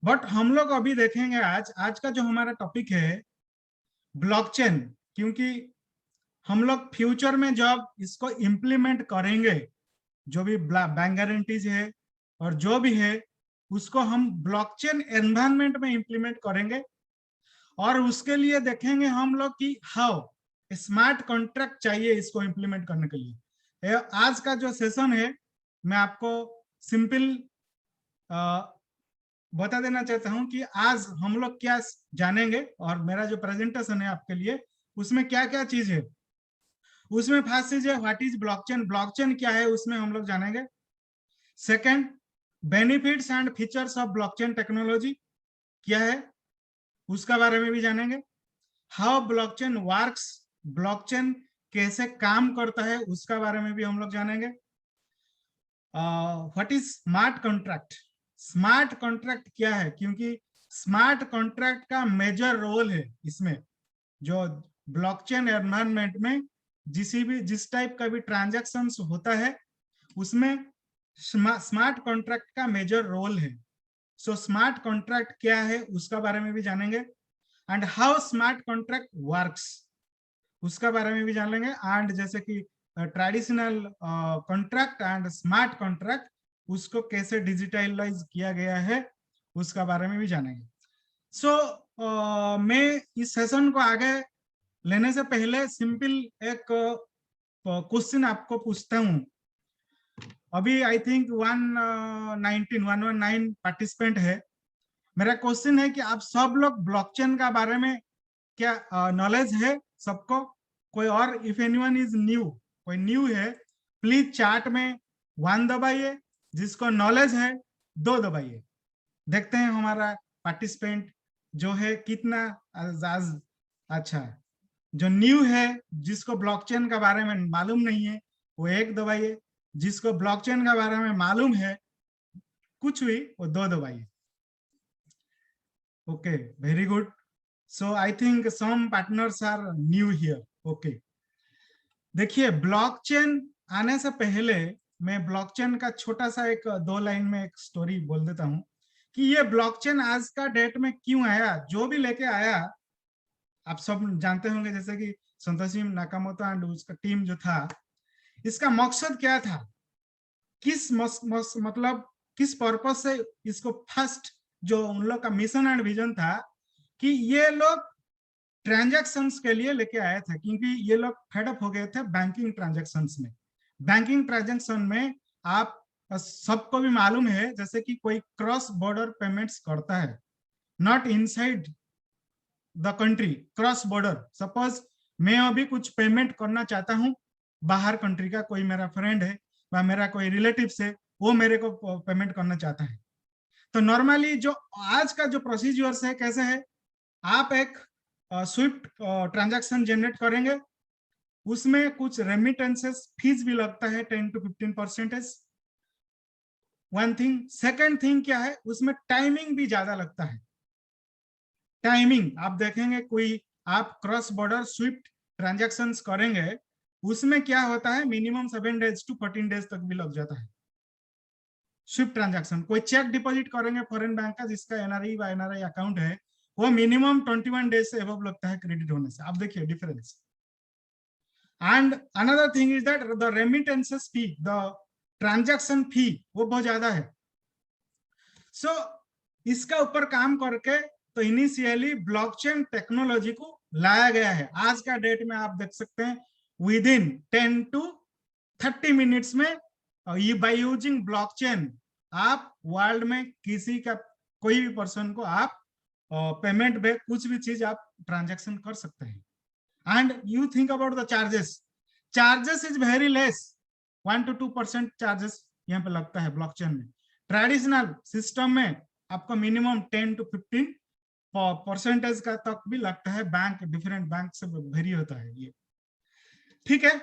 बट हम लोग अभी देखेंगे आज का जो हमारा टॉपिक है ब्लॉकचेन, क्योंकि हम लोग फ्यूचर में जब इसको इम्प्लीमेंट करेंगे जो भी बैंक गारंटीज है और जो भी है उसको हम ब्लॉकचेन एनवायरनमेंट में इम्प्लीमेंट करेंगे। और उसके लिए देखेंगे हम लोग कि हाउ स्मार्ट कॉन्ट्रैक्ट चाहिए इसको इम्प्लीमेंट करने के लिए। आज का जो सेशन है मैं आपको सिंपल बता देना चाहता हूं कि आज हम लोग क्या जानेंगे और मेरा जो प्रेजेंटेशन है आपके लिए उसमें क्या क्या चीज है। उसमें फर्स्ट चीज है व्हाट इज ब्लॉकचेन, ब्लॉकचेन क्या है उसमें हम लोग जानेंगे। Second, benefits and features of blockchain technology क्या है उसका बारे में भी जानेंगे। हाउ ब्लॉकचेन वर्क्स, ब्लॉकचेन कैसे काम करता है उसका बारे में भी हम लोग जानेंगे। What is smart contract, smart contract क्या है, क्योंकि स्मार्ट कॉन्ट्रैक्ट का मेजर रोल है इसमें। जो ब्लॉकचेन एनवायरनमेंट में जिस टाइप का भी ट्रांजैक्शन होता है उसमें स्मार्ट कॉन्ट्रैक्ट का मेजर रोल है। सो स्मार्ट कॉन्ट्रैक्ट क्या है उसका बारे में भी जानेंगे and how smart contract works उसका बारे में भी जान लेंगे। एंड जैसे कि traditional contract and smart contract उसको कैसे डिजिटलाइज किया गया है उसका बारे में भी जानेंगे। सो मैं इस सेशन को आगे लेने से पहले सिंपल एक क्वेश्चन आपको पूछता हूं। अभी आई थिंक 119 पार्टिसिपेंट है। मेरा क्वेश्चन है कि आप सब लोग ब्लॉकचेन का बारे में क्या नॉलेज है सबको? कोई और इफ एनीवन इज न्यू, कोई न्यू है प्लीज चैट में 1 दबाइए, जिसको नॉलेज है 2 दबाइए। देखते हैं हमारा पार्टिसिपेंट जो है कितना आज। अच्छा, जो न्यू है जिसको ब्लॉकचेन का बारे में मालूम नहीं है वो 1 दबाइए, जिसको ब्लॉकचेन का बारे में मालूम है कुछ भी वो 2 दबाइए। Okay, very good. So I think some partners are new here. ओके, देखिए ब्लॉकचेन आने से पहले मैं ब्लॉकचेन का छोटा सा एक 2 लाइन में एक स्टोरी बोल देता हूं कि ये ब्लॉकचेन आज का डेट में क्यों आया। जो भी लेके आया आप सब जानते होंगे, जैसे कि संतोषी नाकामोतो एंड उसका टीम जो था, इसका मकसद क्या था, किस मतलब किस पर्पस से इसको फर्स्ट जो उन लोग का मिशन एंड विजन था कि ये लोग ट्रांजैक्शंस के लिए लेके आए थे, क्योंकि ये लोग फेड अप हो गए थे बैंकिंग ट्रांजैक्शंस में। बैंकिंग ट्रांजैक्शन में आप सबको भी मालूम है जैसे कि कोई क्रॉस बॉर्डर पेमेंट्स करता है, not inside the country, cross border. Suppose मैं अभी कुछ पेमेंट करना चाहता हूं बाहर कंट्री का, कोई मेरा फ्रेंड है या मेरा कोई रिलेटिव है वो मेरे को पेमेंट करना चाहता है, तो नॉर्मली जो आज का जो प्रोसीजर्स है कैसे है, आप एक स्विफ्ट ट्रांजैक्शन जनरेट करेंगे, उसमें कुछ रेमिटेंसेस फीस भी लगता है 10 to 15%। One thing. Second thing क्या है, उसमें टाइमिंग भी ज्यादा लगता है। टाइमिंग आप देखेंगे कोई आप क्रॉस बॉर्डर स्विफ्ट ट्रांजैक्शंस करेंगे उसमें क्या होता है, मिनिमम 7 days to 14 days तक भी लग जाता है स्विफ्ट ट्रांजैक्शन। कोई चेक डिपॉजिट करेंगे फॉरेन बैंक का जिसका एनआरई व एनआरआई अकाउंट है, वो मिनिमम 21 days से एबव लगता है क्रेडिट होने से। आप देखिए difference. And another thing is that the remittances fee, the transaction fee वो बहुत ज्यादा है। सो इसका ऊपर काम करके तो इनिशियली ब्लॉकचेन टेक्नोलॉजी को लाया गया है। आज का डेट में आप देख सकते हैं विद इन 10 to 30 मिनट्स में बाय यूजिंग ब्लॉकचेन आप वर्ल्ड में किसी का कोई भी पर्सन को आप पेमेंट पे कुछ भी चीज आप ट्रांजैक्शन कर सकते हैं। And you think about the charges is very less, 1 to 2% charges यहाँ पे लगता है ब्लॉकचेन में। ट्रेडिशनल सिस्टम में आपको मिनिमम 10 to 15% का तक भी लगता है, बैंक डिफरेंट बैंक से वेरी होता है ये। ठीक है,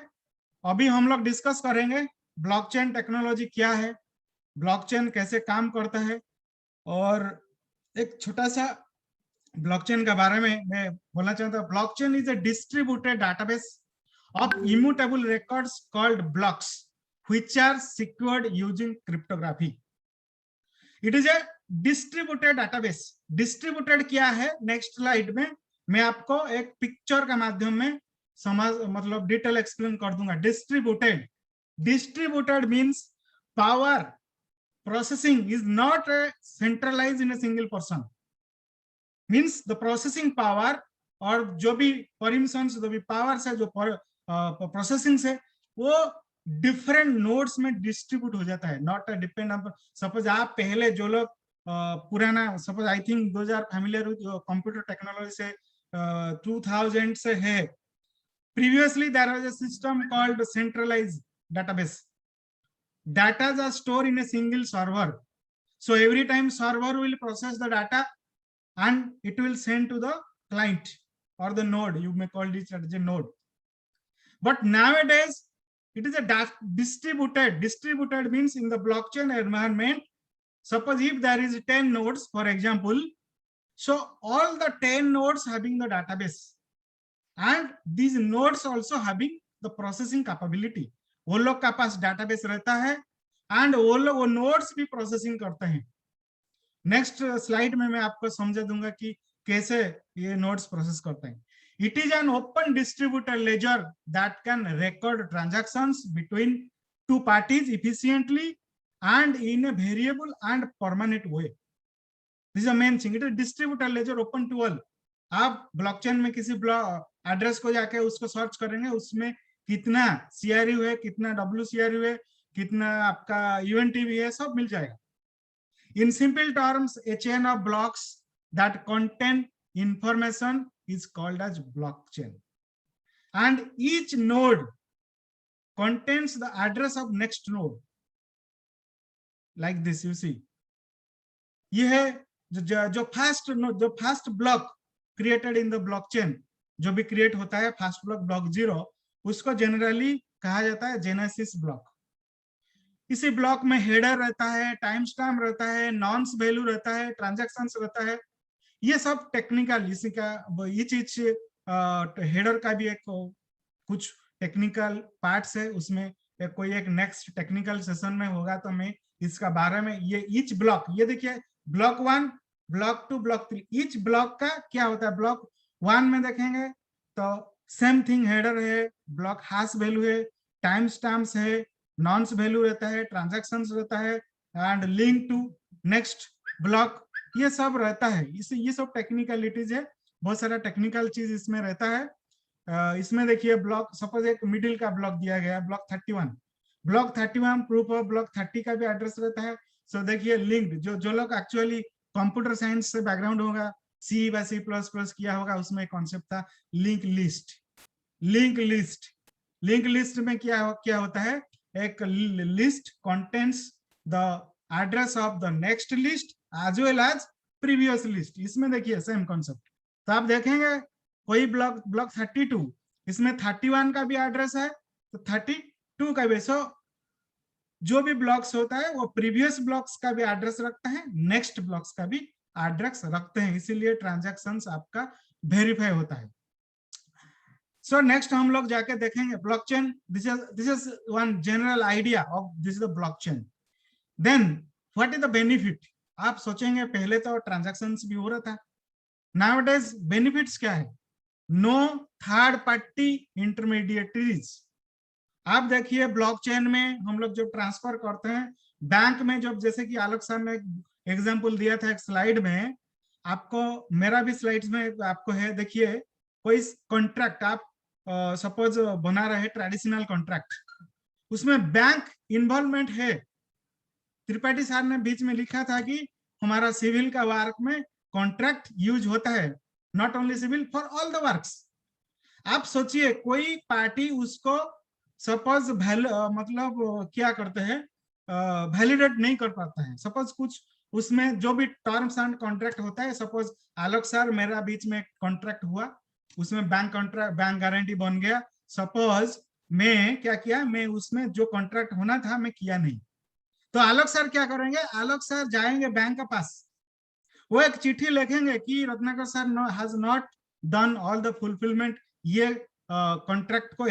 अभी हम लोग डिस्कस करेंगे ब्लॉकचेन टेक्नोलॉजी क्या है, ब्लॉकचेन कैसे काम करता है, और एक छोटा सा ब्लॉकचेन के बारे में मैं बोलना चाहता हूँ। Blockchain is a distributed database of immutable records called blocks which are secured using cryptography. It is a distributed database. Distributed क्या है, नेक्स्ट स्लाइड में मैं आपको एक पिक्चर के माध्यम में समझ मतलब डिटेल एक्सप्लेन कर दूंगा। Distributed means power processing is not centralised in a single person, means the processing power और जो भी परमिशंस, जो भी पावर्स है, जो प्रोसेसिंग से वो डिफरेंट नोड्स में डिस्ट्रीब्यूट हो जाता है, नॉट डिपेंड ऑन। सपोज आप पहले जो लोग पुराना, suppose I think 2000 familiar computer technology से 2000 से है। Previously there was a system called centralised database. Data are stored in a single server, so every time server will process the data and it will send to the client or the node, you may call it as a node. But nowadays it is a distributed means in the blockchain environment, suppose if there is 10 nodes for example, so all the 10 nodes having the database and these nodes also having the processing capability. वो लोग का पास database रहता है and वो लोग वो nodes भी processing करते हैं। नेक्स्ट स्लाइड में मैं आपको समझा दूंगा कि कैसे ये नोड्स प्रोसेस करते हैं। It is an open distributed ledger that can record transactions between two parties efficiently and in a variable and permanent way. This is a main thing, it is distributed ledger open to all. आप blockchain में किसी address को जाके उसको search करेंगे, उसमें कितना CRU है, कितना WCRU है, कितना आपका UNTV है, सब मिल जाएगा। In simple terms, a chain of blocks that contain information is called as blockchain, and each node contains the address of next node. Like this, you see. ये है जो first block created in the blockchain, जो भी create होता है first block, block 0, उसको generally कहा जाता है जेनेसिस ब्लॉक। इसी ब्लॉक में हेडर रहता है, टाइम स्टैम्प रहता है, नॉन्स वैल्यू रहता है, ट्रांजैक्शंस रहता है, ये सब टेक्निकल, इसी का ये चीज हेडर का भी एक कुछ टेक्निकल पार्ट्स है, उसमें कोई एक नेक्स्ट टेक्निकल सेशन में होगा तो मैं इसका बारे में, ये ईच ब्लॉक, ये देखिए block 1, block 2, block 3, each block का क्या होता है। ब्लॉक 1 में देखेंगे तो सेम थिंग, हेडर है, ब्लॉक हैश वैल्यू है, टाइम स्टैम्प्स है, नॉन्स वैल्यू रहता है, ट्रांजैक्शंस रहता है and link to next block, ये सब रहता है। इसे ये सब टेक्निकलिटीज है, बहुत सारा टेक्निकल चीज इसमें रहता है। इसमें देखिए ब्लॉक, सपोज एक मिडिल का ब्लॉक दिया गया है block 31, block 31 proof of block 30 का भी एड्रेस रहता है। सो देखिए लिंक्ड, जो लोग एक्चुअली कंप्यूटर साइंस से बैकग्राउंड होगा, C++ किया होगा, उसमें कॉन्सेप्ट था लिंक लिस्ट। लिंक लिस्ट में क्या होता है, एक list contains the address of the next list as well as previous list. इसमें देखिए सेम कॉन्सेप्ट। तो आप देखेंगे कोई ब्लॉक 32, इसमें 31 का भी एड्रेस है तो 32 का भी। सो जो भी ब्लॉक्स होता है वो प्रीवियस ब्लॉक्स का भी एड्रेस रखता है, नेक्स्ट ब्लॉक्स का भी एड्रेस रखते हैं, इसीलिए ट्रांजैक्शंस आपका वेरीफाई होता है। सो नेक्स्ट हम लोग जाके देखेंगे blockchain. This is one general idea of this the blockchain. Then what is the benefit. आप सोचेंगे पहले तो ट्रांजैक्शंस भी हो रहा था, नाउअडेज बेनिफिट्स क्या है. No third party intermediaries. आप देखिए ब्लॉकचेन में हम लोग जब ट्रांसफर करते हैं बैंक में, जब जैसे कि आलोक सर ने एग्जांपल दिया था एक स्लाइड में, आपको मेरा भी स्लाइड्स में आपको है, देखिए कोई कॉन्ट्रैक्ट आप सपोज बना रहे ट्रेडिशनल कॉन्ट्रैक्ट, उसमें बैंक इन्वॉल्वमेंट है. त्रिपाठी सर ने बीच में लिखा था कि हमारा सिविल का वर्क में कॉन्ट्रैक्ट यूज होता है, not only civil for all the works. आप सोचिए कोई पार्टी उसको सपोज मतलब क्या करते हैं, वैलिडेट नहीं कर पाता है. सपोज कुछ उसमें जो भी टर्म्स एंड कॉन्ट्रैक्ट होता है, सपोज आलोक सर मेरा बीच में कॉन्ट्रैक्ट हुआ, उसमें बैंक गारंटी बन गया. सपोज मैं क्या किया, मैं उसमें जो कॉन्ट्रैक्ट होना था मैं किया नहीं, तो आलोक सर क्या करेंगे, आलोक सर जाएंगे बैंक के पास, वो एक चिट्ठी लिखेंगे कि Ratnakar sir has not done all the fulfilment. ये कॉन्ट्रैक्ट को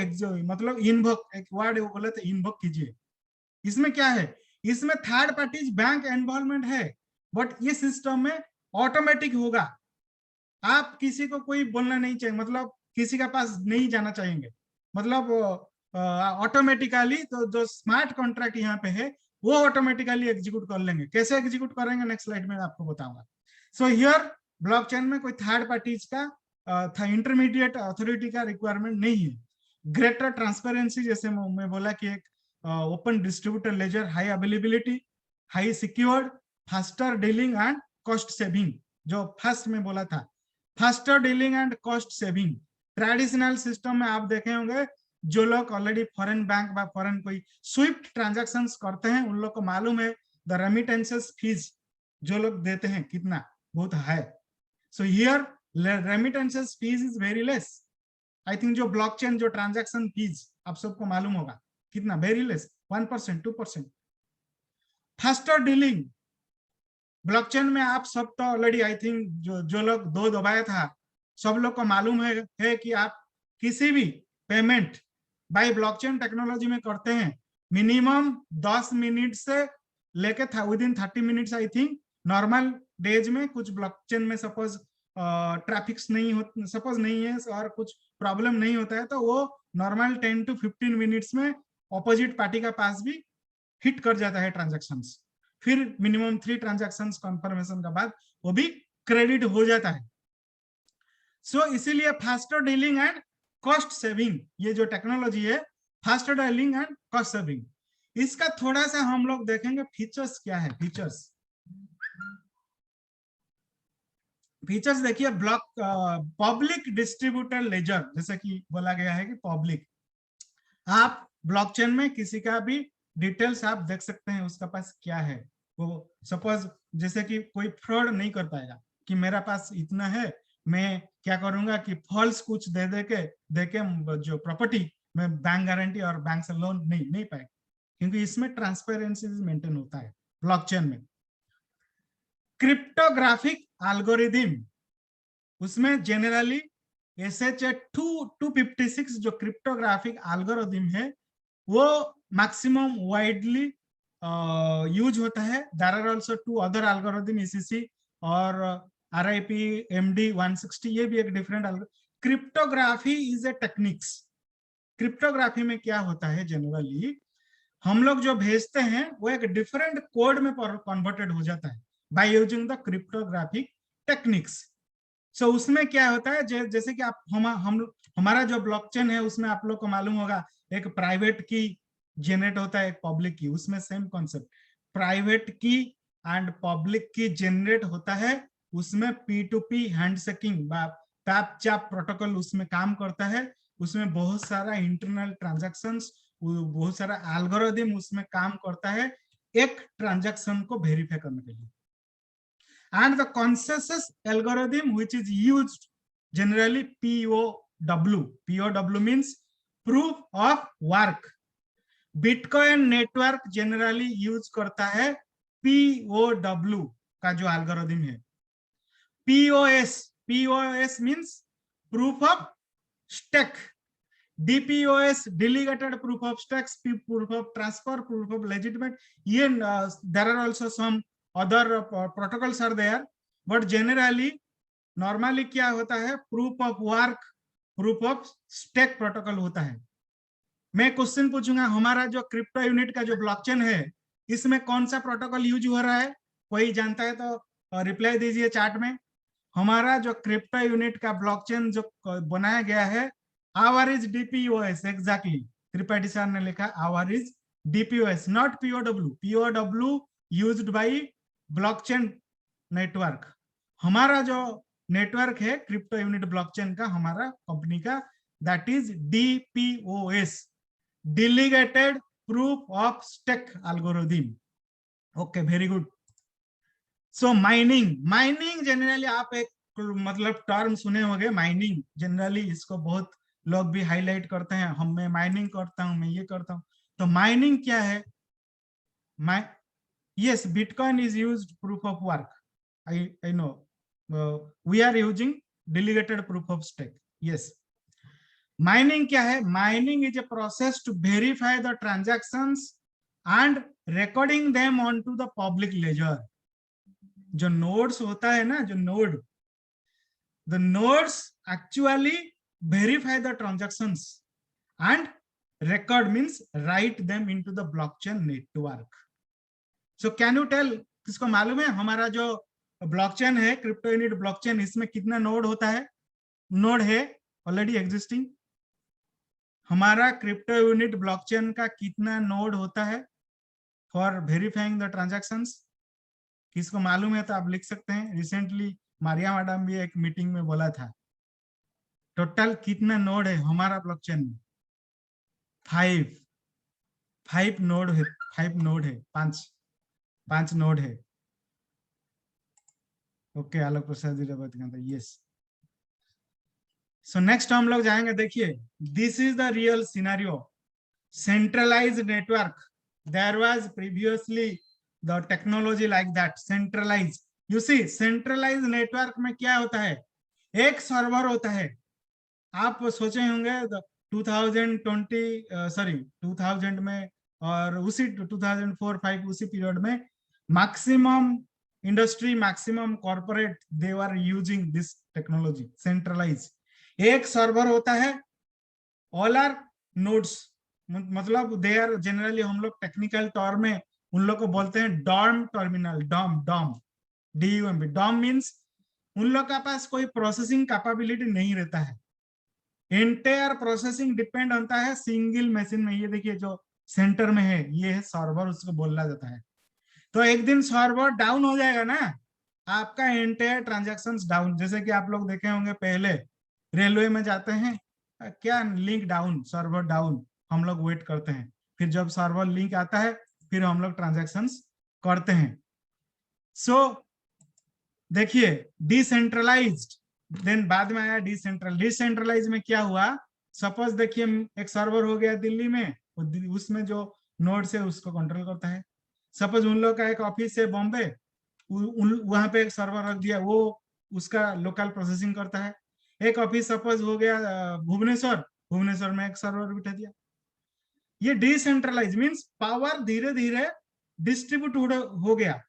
मतलब इनवोक, एक वर्ड वो बोले थे इनवोक कीजिए. इसमें क्या है, इसमें थर्ड पार्टीज बैंक इन्वॉल्वमेंट है, बट ये सिस्टम में ऑटोमेटिक होगा. आप किसी को कोई बोलना नहीं चाहिए, मतलब किसी के पास नहीं जाना चाहेंगे, मतलब ऑटोमेटिकली. तो जो स्मार्ट कॉन्ट्रैक्ट यहाँ पे है वो ऑटोमेटिकली एग्जीक्यूट कर लेंगे. कैसे एग्जीक्यूट करेंगे नेक्स्ट स्लाइड में आपको बताऊंगा. सो हियर ब्लॉकचेन में कोई थर्ड पार्टीज का इंटरमीडिएट अथॉरिटी का रिक्वायरमेंट नहीं है. ग्रेटर ट्रांसपेरेंसी, जैसे मैं बोला कि एक open distributor ledger, high availability, high secured, faster dealing and cost saving. जो फर्स्ट में बोला था, faster dealing and cost saving. Traditional system में आप देखे होंगे जो लोग ऑलरेडी फॉरेन बैंक व फॉरेन कोई स्विफ्ट ट्रांजैक्शंस करते हैं, उन लोग को मालूम है द रेमिटेंसेस फीस जो लोग देते हैं कितना बहुत high. So here remittances fees is very less. I think जो ब्लॉकचेन जो ट्रांजैक्शन फीस आप सबको मालूम होगा कितना, very less, 1%, 2%. Faster dealing blockchain में आप सब तो ऑलरेडी आई थिंक जो लोग दो दबाया था सब लोग को मालूम है कि आप किसी भी पेमेंट बाय ब्लॉकचेन टेक्नोलॉजी में करते हैं मिनिमम 10 मिनट से लेके था within 30 minutes. I think normal days में कुछ ब्लॉकचेन में सपोज ट्रैफिक्स नहीं हो, सपोज नहीं है और कुछ प्रॉब्लम नहीं होता है, तो वो नॉर्मल 10 to 15 मिनट्स में ऑपोजिट पार्टी का पास भी हिट कर जाता है ट्रांजैक्शंस. फिर मिनिमम 3 ट्रांजैक्शंस कंफर्मेशन के बाद वो भी क्रेडिट हो जाता है. सो इसीलिए faster dealing and cost saving, ये जो टेक्नोलॉजी है faster dealing and cost saving, इसका थोड़ा सा हम लोग देखेंगे फीचर्स क्या है. फीचर्स देखिए, ब्लॉक पब्लिक डिस्ट्रीब्यूटर लेजर, जैसे कि बोला गया है कि पब्लिक, आप ब्लॉकचेन में किसी का भी डिटेल्स आप देख सकते हैं उसका पास क्या है. वो सपोज जैसे कि कोई फ्रॉड नहीं कर पाएगा कि मेरा पास इतना है, मैं क्या करूंगा कि फॉल्स कुछ दे के जो प्रॉपर्टी में बैंक गारंटी और बैंक से लोन नहीं पाएगा, क्योंकि इसमें ट्रांसपेरेंसी मेंटेन होता है ब्लॉकचेन में. क्रिप्टोग्राफिक एल्गोरिथम, उसमें जनरली SHA-256 जो क्रिप्टोग्राफिक एल्गोरिथम है वो मैक्सिमम वाइडली यूज होता है. There are also 2 other algorithm, ECC और RIP MD160, ये भी एक different algorithm. Cryptography is a techniques. Cryptography में क्या होता है, जनरली हम लोग जो भेजते हैं वो एक डिफरेंट कोड में कन्वर्टेड हो जाता है by using the cryptographic techniques. So उसमें क्या होता है, जैसे कि आप हमारा जो ब्लॉकचेन है उसमें आप लोग को मालूम होगा एक प्राइवेट की जनरेट होता है, एक पब्लिक की. उसमें सेम कॉन्सेप्ट, प्राइवेट की एंड पब्लिक की जनरेट होता है. उसमें P2P handshaking pipe chap protocol उसमें काम करता है. उसमें बहुत सारा इंटरनल ट्रांजैक्शंस, बहुत सारा एल्गोरिथम उसमें काम करता है एक ट्रांजैक्शन को वेरीफाई करने के लिए. And the consensus algorithm which is used generally POW. POW means proof of work. Bitcoin network generally use करता है POW का जो एल्गोरिथम है. POS means proof of stake. DPoS, delegated proof of stakes, proof of transfer, proof of legitimate. ये there are also some other protocols are there, but generally normally क्या होता है, proof of work, proof of stake protocol होता है. मैं question पूछूंगा, हमारा जो क्रिप्टो यूनिट का जो ब्लॉकचेन है, इसमें कौन सा प्रोटोकॉल यूज हो रहा है? कोई जानता है तो रिप्लाई दीजिए चैट में. हमारा जो क्रिप्टो यूनिट का ब्लॉकचेन जो बनाया गया है, our is DPoS. Exactly, Tripathi sir ने लिखा our is DPoS, not POW. POW used by blockchain network. हमारा जो नेटवर्क है क्रिप्टो यूनिट ब्लॉकचेन का, हमारा कंपनी का, that is DPoS, delegated proof of stake algorithm. Okay, very good. So mining generally आप एक मतलब टर्म सुने होंगे, माइनिंग. जनरली इसको बहुत लोग भी हाईलाइट करते हैं, हम मैं माइनिंग करता हूं, मैं ये करता हूं. तो माइनिंग क्या है? Yes, bitcoin is used proof of work. I know we are using delegated proof of stake. Yes. Mining क्या है? Mining is a process to verify the transactions and recording them on to the public ledger. जो nodes होता है ना, जो node, the nodes actually verify the transactions and record means write them into the blockchain network. So can you tell, किसको मालूम है हमारा जो ब्लॉकचेन है, क्रिप्टो यूनिट ब्लॉकचेन, इसमें कितना नोड होता है? नोड है ऑलरेडी एग्जिस्टिंग. हमारा क्रिप्टो यूनिट ब्लॉकचेन का कितना नोड होता है फॉर वेरीफाइंग द ट्रांजैक्शंस? किसको मालूम है तो आप लिख सकते हैं. रिसेंटली मारिया मैडम भी एक मीटिंग में बोला था. टोटल कितना नोड है हमारा ब्लॉकचेन में? 5 नोड है. 5 नोड है. 5 नोड है. ओके, आलोक प्रसाद जी बात करता है. यस. सो नेक्स्ट हम लोग जाएंगे. देखिए, this is the real scenario. Centralised network. There was previously the technology like that, centralise. You see, centralised network में क्या होता है? एक सर्वर होता है. आप सोचे होंगे 2000 में और उसी 2004-5 उसी पीरियड में maximum industry, maximum corporate, they were using this technology, centralise. एक सर्वर होता है, ऑल आर नोड्स, मतलब दे आर जनरली, हम लोग टेक्निकल टर्म में उन लोग को बोलते हैं Dom terminal. Dom DUMB. Dom means उन लोग का पास कोई प्रोसेसिंग कैपेबिलिटी नहीं रहता है. एंटायर प्रोसेसिंग डिपेंड होता है सिंगल मशीन में. ये देखिए जो सेंटर में है, ये है सर्वर, उसको बोला जाता है. तो एक दिन सर्वर डाउन हो जाएगा ना, आपका एंटायर ट्रांजैक्शंस डाउन. जैसे कि आप लोग देखे होंगे, पहले रेलवे में जाते हैं, क्या लिंक डाउन, सर्वर डाउन, हम लोग वेट करते हैं, फिर जब सर्वर लिंक आता है फिर हम लोग ट्रांजैक्शंस करते हैं. सो देखिए, डिसेंट्रलाइज्ड, देन बाद में आया डिसेंट्रलाइज में क्या हुआ? सपोज देखिए, एक सर्वर हो गया दिल्ली में, उसमें जो नोड से उसको कंट्रोल करता है. सपोज उन लोग का एक ऑफिस है बॉम्बे, वहां पे एक सर्वर रख दिया, वो उसका लोकल प्रोसेसिंग करता है. एक ऑफिस सपोज हो गया भुवनेश्वर में एक सर्वर बिठा दिया. ये डिसेंट्रलाइज मीन्स पावर धीरे धीरे डिस्ट्रीब्यूट हो गया,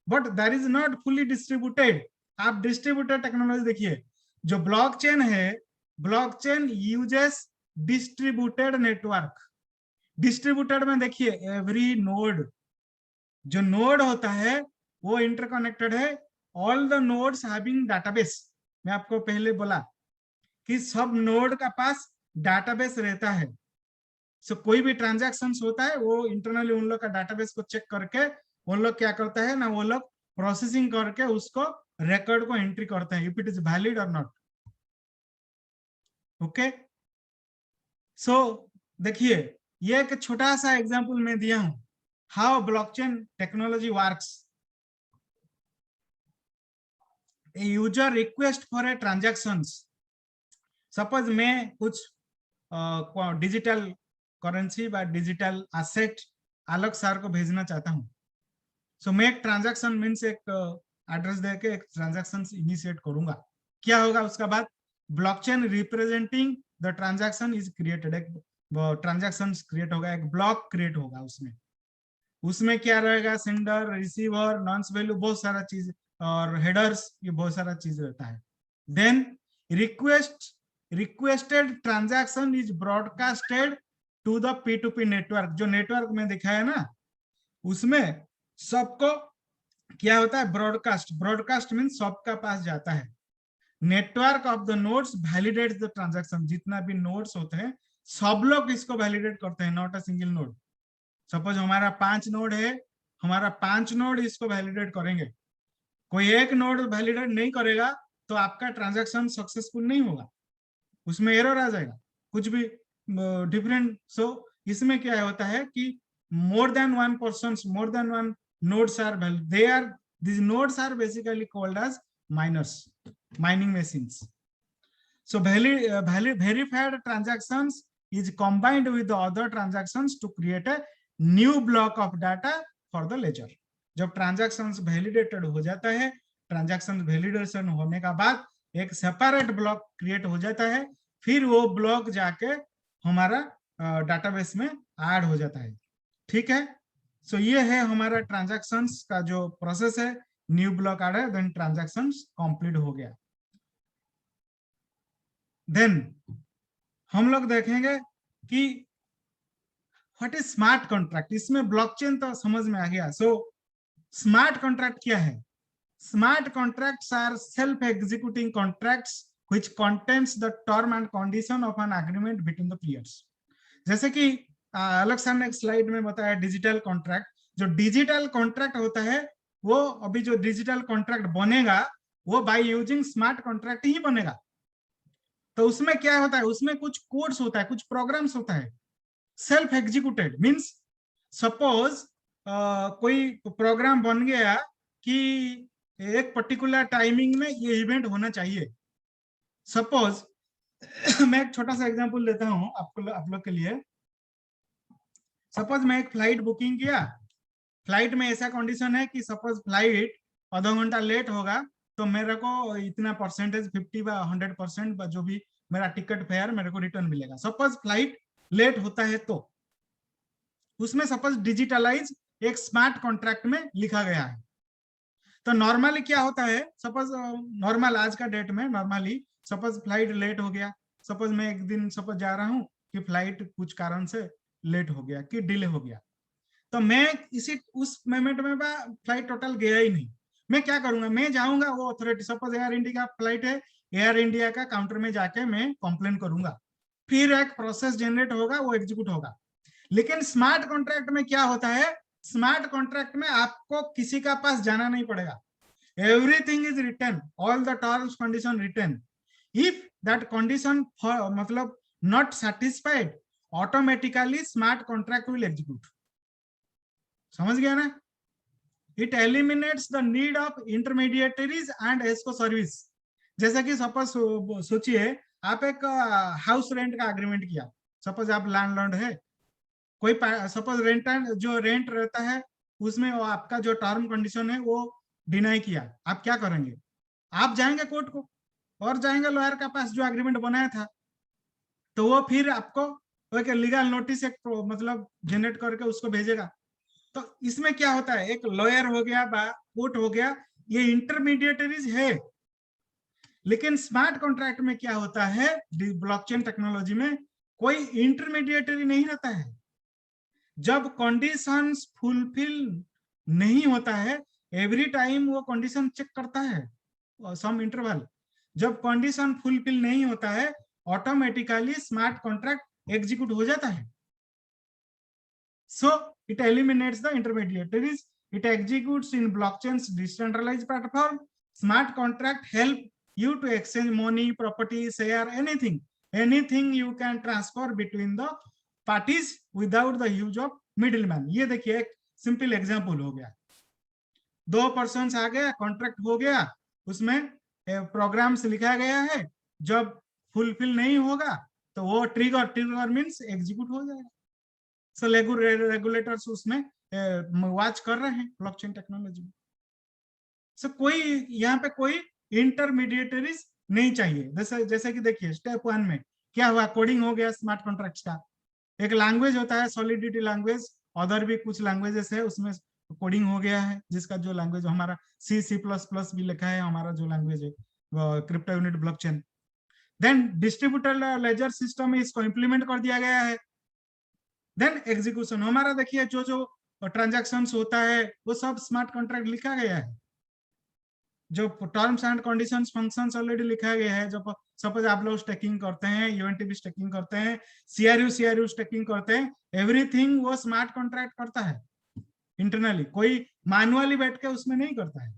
but that is not fully distributed. आप डिस्ट्रीब्यूटेड टेक्नोलॉजी देखिए, जो ब्लॉकचेन है, blockchain uses distributed network. Distributed में देखिए, एवरी नोड, जो नोड होता है वो इंटरकनेक्टेड है. All the nodes having database. मैं आपको पहले बोला कि सब नोड का पास डाटाबेस रहता है. सो कोई भी ट्रांजैक्शंस होता है, वो इंटरनली उन लोग का डाटाबेस को चेक करके वो लोग क्या करता है ना, वो लोग प्रोसेसिंग करके उसको रिकॉर्ड को एंट्री करते हैं, इफ इट इज वैलिड और नॉट. ओके, सो देखिए, ये एक छोटा सा एग्जांपल मैं दिया हूं, how blockchain technology works. A user request for a transactions. Suppose मैं कुछ डिजिटल करेंसी या डिजिटल एसेट आलोक सर को भेजना चाहता हूं. सो मैं एक ट्रांजैक्शन मीन्स एक एड्रेस देके एक ट्रांजैक्शन इनिशिएट करूंगा. क्या होगा उसका बाद? Blockchain representing the transaction is created, एक ट्रांजैक्शन क्रिएट होगा, एक ब्लॉक क्रिएट होगा। उसमें क्या रहेगा, सेंडर, रिसीवर, नॉन्स वैल्यू, बहुत सारा चीज, और हेडर्स, ये बहुत सारा चीज रहता है। Then requested transaction is broadcasted to the P2P network. जो नेटवर्क में दिखाया ना, उसमें सबको क्या होता है, ब्रॉडकास्ट। ब्रॉडकास्ट मीन्स सबका पास जाता है। Network of the nodes validates the transaction. जितना भी नोड्स होते हैं सब लोग इसको वैलिडेट करते हैं, not a single node. Suppose हमारा 5 नोड है, हमारा 5 नोड इसको वैलिडेट करेंगे। कोई एक नोड वैलिडेट नहीं करेगा तो आपका ट्रांजैक्शन सक्सेसफुल नहीं होगा, उसमें एरर आ जाएगा, कुछ भी डिफरेंट। सो इसमें क्या होता है कि more than one persons, more than one nodes are these nodes are basically called as miners, mining machines. So verified transactions is combined with the other transactions to create a new block of data for the ledger. जब transactions validated हो जाता है, transaction validation होने का बाद एक separate block create हो जाता है, फिर वो ब्लॉक जाके हमारा डाटाबेस में ऐड हो जाता है। ठीक है, सो ये है हमारा ट्रांजैक्शंस का जो प्रोसेस है। न्यू ब्लॉक ऐड है, देन ट्रांजैक्शंस कंप्लीट हो गया। देन हम लोग देखेंगे कि व्हाट इज स्मार्ट कॉन्ट्रैक्ट। इसमें ब्लॉकचेन तो समझ में आ गया। सो स्मार्ट कॉन्ट्रैक्ट क्या है? Smart contracts are self executing contracts which contains the term and condition of an agreement between the players. जैसे कि अलग सर ने एक स्लाइड में बताया डिजिटल कॉन्ट्रैक्ट। जो डिजिटल कॉन्ट्रैक्ट होता है वो अभी जो डिजिटल कॉन्ट्रैक्ट बनेगा वो बाय यूजिंग स्मार्ट कॉन्ट्रैक्ट ही बनेगा। तो उसमें क्या होता है, उसमें कुछ कोड्स होता है, कुछ प्रोग्राम्स होता है। सेल्फ एग्जीक्यूटेड मींस सपोज कोई प्रोग्राम बन गया कि एक पर्टिकुलर टाइमिंग में ये इवेंट होना चाहिए। सपोज मैं एक छोटा सा एग्जांपल देता हूं आप लोग के लिए। सपोज मैं एक फ्लाइट बुकिंग किया, फ्लाइट में ऐसा कंडीशन है कि सपोज फ्लाइट आधा घंटा लेट होगा तो मेरे को इतना परसेंटेज 50 या 100% जो भी मेरा टिकट फेयर मेरे को रिटर्न मिलेगा। सपोज फ्लाइट लेट होता है तो उसमें सपोज डिजिटलाइज एक स्मार्ट कॉन्ट्रैक्ट में लिखा गया है। तो नॉर्मली क्या होता है, सपोज नॉर्मल आज का डेट में नॉर्मली सपोज फ्लाइट लेट हो गया, सपोज मैं एक दिन सपोज जा रहा हूँ कि फ्लाइट कुछ कारण से लेट हो गया कि डिले हो गया, तो मैं इसी उस मोमेंट में फ्लाइट टोटल गया ही नहीं। मैं क्या करूंगा, मैं जाऊंगा वो अथॉरिटी, सपोज एयर इंडिया का फ्लाइट है, एयर इंडिया का काउंटर में जाके मैं कंप्लेन करूंगा, फिर एक प्रोसेस जनरेट होगा, वो एग्जीक्यूट होगा। लेकिन स्मार्ट कॉन्ट्रैक्ट में क्या होता है, स्मार्ट कॉन्ट्रैक्ट में आपको किसी का पास जाना नहीं पड़ेगा। Everything is written, all the terms condition written. If that condition मतलब not satisfied, automatically smart contract will execute. समझ गया ना? It eliminates the need of intermediaries and escrow service. जैसा कि सपोज सोचिए आप एक हाउस रेंट का एग्रीमेंट किया, सपोज आप लैंडलॉर्ड है, कोई सपोज रेंट जो रेंट रहता है उसमें आपका जो टर्म कंडीशन है वो डिनाई किया, आप क्या करेंगे? आप जाएंगे कोर्ट को और जाएंगे लॉयर के पास जो एग्रीमेंट बनाया था, तो वो फिर आपको एक लीगल नोटिस एक मतलब जनरेट करके उसको भेजेगा। तो इसमें क्या होता है, एक लॉयर हो गया, कोर्ट हो गया, ये इंटरमीडिएटरीज है। लेकिन स्मार्ट कॉन्ट्रैक्ट में क्या होता है, ब्लॉकचेन टेक्नोलॉजी में कोई इंटरमीडिएटरी नहीं रहता है। जब कंडीशंस फुलफिल नहीं होता है, एवरी टाइम वो कंडीशन चेक करता है सम इंटरवल। जब कंडीशन फुलफिल नहीं होता है, ऑटोमेटिकली स्मार्ट कॉन्ट्रैक्ट एग्जीक्यूट हो जाता है। So it eliminates the intermediaries. It executes in blockchain's decentralized platform. Smart contract help you to exchange money, property, share, anything you can transfer between the parties without the use of middleman. ये देखिए एक simple example हो गया, 2 persons आ गया, contract हो गया, उसमें programmes लिखा गया है, जब फुलफिल नहीं होगा तो वो ट्रिगर मीन्स एग्जीक्यूट हो जाएगा। सो रेगुलेटर्स उसमें वॉच कर रहे हैं ब्लॉकचेन टेक्नोलॉजी में। सो कोई यहाँ पे कोई इंटरमीडिएटरीज नहीं चाहिए। जैसे कि देखिए स्टेप 1 में क्या हुआ, कोडिंग हो गया स्मार्ट कॉन्ट्रैक्ट्स का। एक लैंग्वेज होता है सॉलिडिटी लैंग्वेज, अदर भी कुछ लैंग्वेजेस है, उसमें कोडिंग हो गया है, जिसका जो लैंग्वेज हमारा C++ भी लिखा है, हमारा जो लैंग्वेज है crypto unit blockchain. Then distributed ledger system में इसको इंप्लीमेंट कर दिया गया है। देन एग्जीक्यूशन, हमारा देखिए जो जो ट्रांजैक्शंस होता है वो सब स्मार्ट कॉन्ट्रैक्ट लिखा गया है, जो terms and conditions functions already लिखा गया है। जब सपोज आप लोग स्टेकिंग करते हैं, यूएनटीबी स्टेकिंग करते हैं, सीआरयू स्टेकिंग करते हैं, एवरीथिंग वो स्मार्ट कॉन्ट्रैक्ट करता है इंटरनली, कोई मैनुअली बैठ के उसमें नहीं करता है।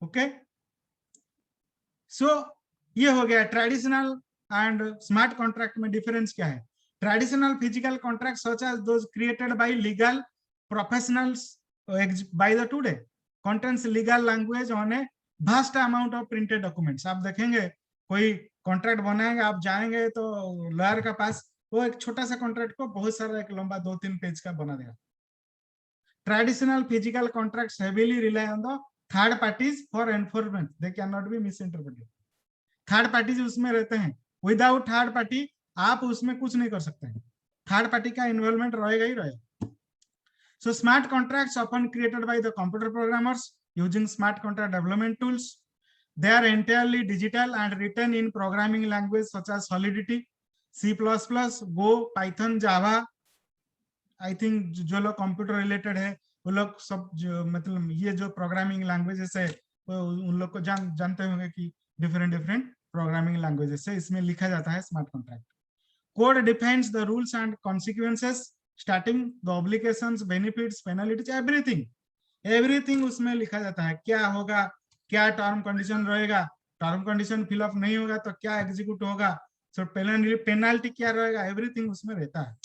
ओके, सो ये हो गया ट्रेडिशनल एंड स्मार्ट कॉन्ट्रैक्ट में डिफरेंस क्या है। Traditional physical contract such as those created by legal professionals by the today contains legal language on a vast amount of printed documents। आप देखेंगे कोई कॉन्ट्रैक्ट बनाएंगे, आप जाएंगे तो लॉयर के पास, वो एक छोटा सा कॉन्ट्रैक्ट को बहुत सारा एक लंबा 2-3 पेज का बना देगा। Traditional physical contracts heavily rely on the third parties for enforcement, they cannot be misinterpreted। Third parties उसमें रहते हैं, विदाउट थर्ड पार्टी आप उसमें कुछ नहीं कर सकते हैं, थर्ड पार्टी का इन्वॉल्वमेंट रहेगा ही रहेगा। So smart contracts often created by the computer programmers using smart contract development tools. They are entirely digital and written in programming language such as Solidity, C++, Go, Python, Java। I think जो लोग computer related है वो लोग सब जो मतलब ये जो प्रोग्रामिंग लैंग्वेजेस है उन लोग को जानते होंगे कि डिफरेंट प्रोग्रामिंग लैंग्वेजेस से इसमें लिखा जाता है smart contract. Code defines the rules and consequences, starting the obligations, benefits, penalties, everything उसमें लिखा जाता है। क्या होगा, क्या टर्म कंडीशन रहेगा, टर्म कंडीशन फिलअप नहीं होगा तो क्या एग्जीक्यूट होगा, सो पेनल्टी क्या रहेगा, एवरीथिंग उसमें रहता है।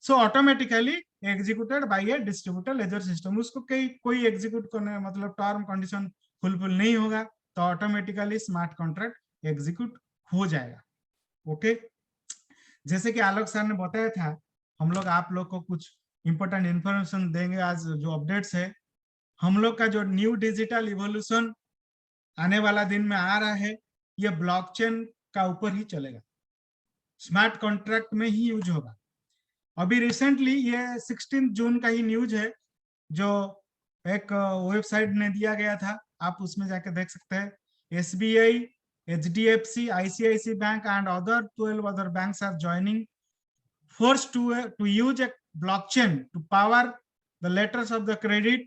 So automatically executed by A distributed ledger system. उसको कोई एग्जीक्यूट करने मतलब टर्म कंडीशन फुलफिल नहीं होगा तो ऑटोमेटिकली स्मार्ट कॉन्ट्रैक्ट एग्जीक्यूट हो जाएगा। ओके, जैसे कि आलोक सर ने बताया था, हम लोग आप लोग को कुछ इंपॉर्टेंट इंफॉर्मेशन देंगे आज जो अपडेट्स है। हम लोग का जो न्यू डिजिटल इवोल्यूशन आने वाला दिन में आ रहा है, ये ब्लॉकचेन का ऊपर ही चलेगा, स्मार्ट कॉन्ट्रैक्ट में ही यूज होगा। अभी रिसेंटली ये 16 जून का ही न्यूज है, जो एक वेबसाइट ने दिया गया था, आप उसमें जाके देख सकते हैं। SBI, HDFC, ICICI bank and other 12 other banks are joining forced to use a blockchain to power the letters of the credit,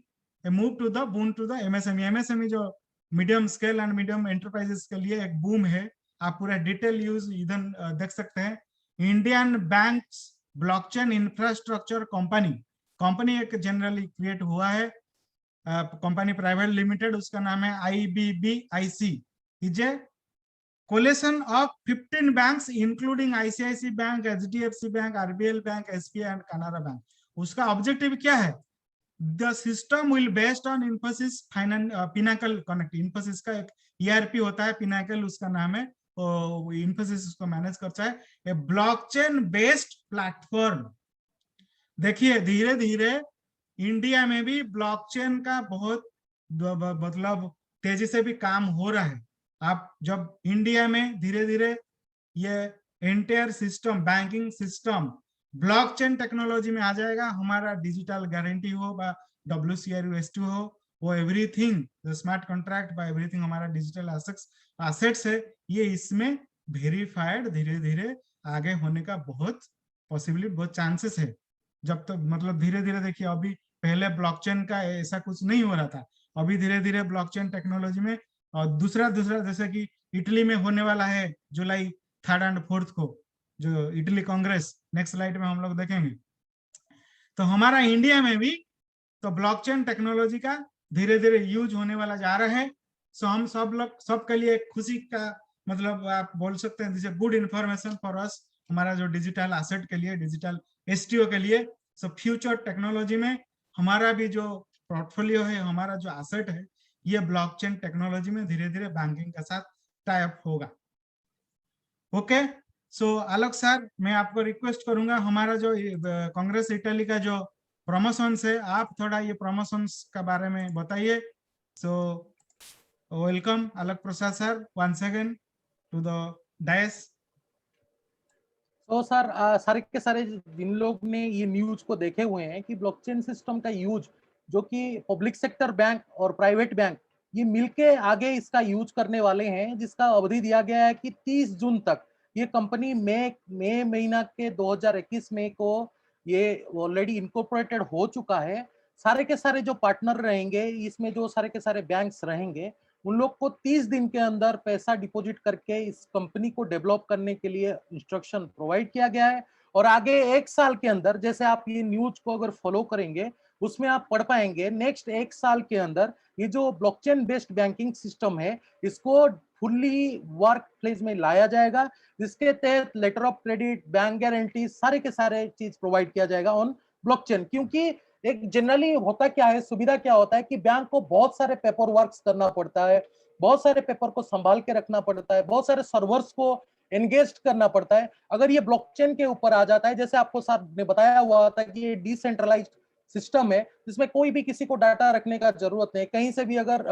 a move to the boon to the MSME। MSME जो medium scale and medium enterprises के लिए एक boom है, आप पूरा detail use इधर देख सकते हैं। Indian banks blockchain infrastructure company एक जनरली क्रिएट हुआ है, कंपनी प्राइवेट लिमिटेड, उसका नाम है IBBIC, is a coalition of 15 banks including ICICI bank, HDFC bank, RBL bank, SBI and Canara bank. उसका ऑब्जेक्टिव क्या है, the system will based on Infosys Pinnacle connect. Infosys का एक ERP होता है पिनाकल, उसका नाम है, इन्फोसिस उसको मैनेज करता है। ए ब्लॉकचेन बेस्ड प्लेटफॉर्म। देखिए धीरे धीरे इंडिया में भी ब्लॉकचेन का बहुत मतलब तेजी से भी काम हो रहा है। आप जब इंडिया में धीरे धीरे ये entire system, banking system blockchain technology में आ जाएगा, हमारा डिजिटल गारंटी हो बा WCRUS2 हो, वो एवरीथिंग स्मार्ट कॉन्ट्रैक्ट बा एवरीथिंग हमारा डिजिटल एसेट्स है, ये इसमें वेरीफाइड धीरे धीरे आगे होने का बहुत पॉसिबिलिटी, बहुत चांसेस है। जब तक मतलब धीरे धीरे देखिए, अभी पहले ब्लॉकचेन का ऐसा कुछ नहीं हो रहा था, अभी धीरे धीरे ब्लॉकचेन टेक्नोलॉजी में और दूसरा जैसे कि इटली में होने वाला है जुलाई 3rd and 4th को, जो इटली कांग्रेस, नेक्स्ट स्लाइड में हम लोग देखेंगे। तो हमारा इंडिया में भी तो ब्लॉकचेन टेक्नोलॉजी का धीरे धीरे यूज होने वाला जा रहा है। सो हम सब लोग सबके लिए खुशी का मतलब आप बोल सकते हैं, this good information for us, हमारा जो डिजिटल एसेट के लिए, डिजिटल STO के लिए। सो फ्यूचर टेक्नोलॉजी में हमारा भी जो पोर्टफोलियो है, हमारा जो एसेट है, ये ब्लॉकचेन टेक्नोलॉजी में धीरे धीरे बैंकिंग के साथ टाई अप होगा। ओके, सो आलोक सर, मैं आपको रिक्वेस्ट करूंगा, हमारा जो कांग्रेस इटली का जो प्रमोशंस है, आप थोड़ा ये प्रमोशंस का बारे में बताइए। So welcome Alok Prasad sir once again to the dais. तो सर सारे के सारे जिन लोग ने ये न्यूज को देखे हुए हैं कि ब्लॉकचेन सिस्टम का यूज जो कि पब्लिक सेक्टर बैंक और प्राइवेट बैंक ये मिलके आगे इसका यूज करने वाले हैं, जिसका अवधि दिया गया है कि 30 जून तक। ये कंपनी मई महीना के 2021 में को ये ऑलरेडी इनकॉर्पोरेटेड हो चुका है। सारे के सारे जो पार्टनर रहेंगे इसमें, जो सारे के सारे बैंक्स रहेंगे, उन लोग को 30 दिन के अंदर पैसा डिपॉजिट करके इस कंपनी को डेवलप करने के लिए इंस्ट्रक्शन प्रोवाइड किया गया है। और आगे 1 साल के अंदर, जैसे आप ये न्यूज को अगर फॉलो करेंगे उसमें आप पढ़ पाएंगे, नेक्स्ट 1 साल के अंदर ये जो ब्लॉकचेन बेस्ड बैंकिंग सिस्टम है इसको फुल्ली वर्क प्लेस में लाया जाएगा, जिसके तहत letter of credit, bank guarantee, सारे के सारे चीज प्रोवाइड किया जाएगा ऑन ब्लॉकचेन। क्योंकि एक जनरली होता क्या है, सुविधा क्या होता है कि बैंक को बहुत सारे पेपर वर्क करना पड़ता है, बहुत सारे पेपर को संभाल के रखना पड़ता है, बहुत सारे सर्वर्स को एंगेज करना पड़ता है। अगर ये ब्लॉकचेन के ऊपर आ जाता है, जैसे आपको सर ने बताया हुआ था कि ये डिसेंट्रलाइज्ड सिस्टम है जिसमें कोई भी किसी को डाटा रखने का जरूरत नहीं, कहीं से भी अगर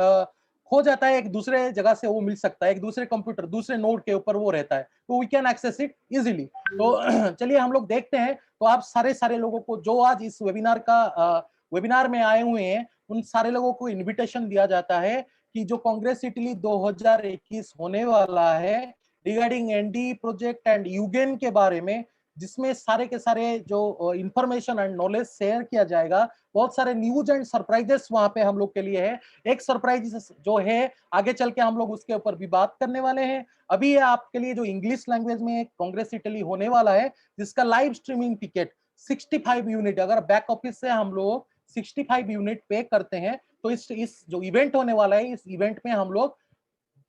खो जाता है एक दूसरे जगह से वो मिल सकता है, एक दूसरे कंप्यूटर दूसरे नोड के ऊपर वो रहता है, तो we can access it easily. तो चलिए हम लोग देखते हैं। तो आप सारे सारे लोगों को जो आज इस वेबिनार में आए हुए हैं, उन सारे लोगों को इनविटेशन दिया जाता है कि जो कांग्रेस इटली 2021 होने वाला है रिगार्डिंग एनडी प्रोजेक्ट एंड यूगेन के बारे में, जिसमें सारे के सारे जो इंफॉर्मेशन एंड नॉलेज शेयर किया जाएगा। बहुत सारे न्यूज एंड सरप्राइजेस वहां पे हम लोग के लिए है। एक सरप्राइज जो है आगे चल के हम लोग उसके ऊपर भी बात करने वाले हैं। अभी ये आपके लिए जो इंग्लिश लैंग्वेज में कांग्रेस इटली होने वाला है, जिसका लाइव स्ट्रीमिंग टिकट 65 यूनिट, अगर बैक ऑफिस से हम लोग 65 यूनिट पे करते हैं तो इस जो इवेंट होने वाला है, इस इवेंट में हम लोग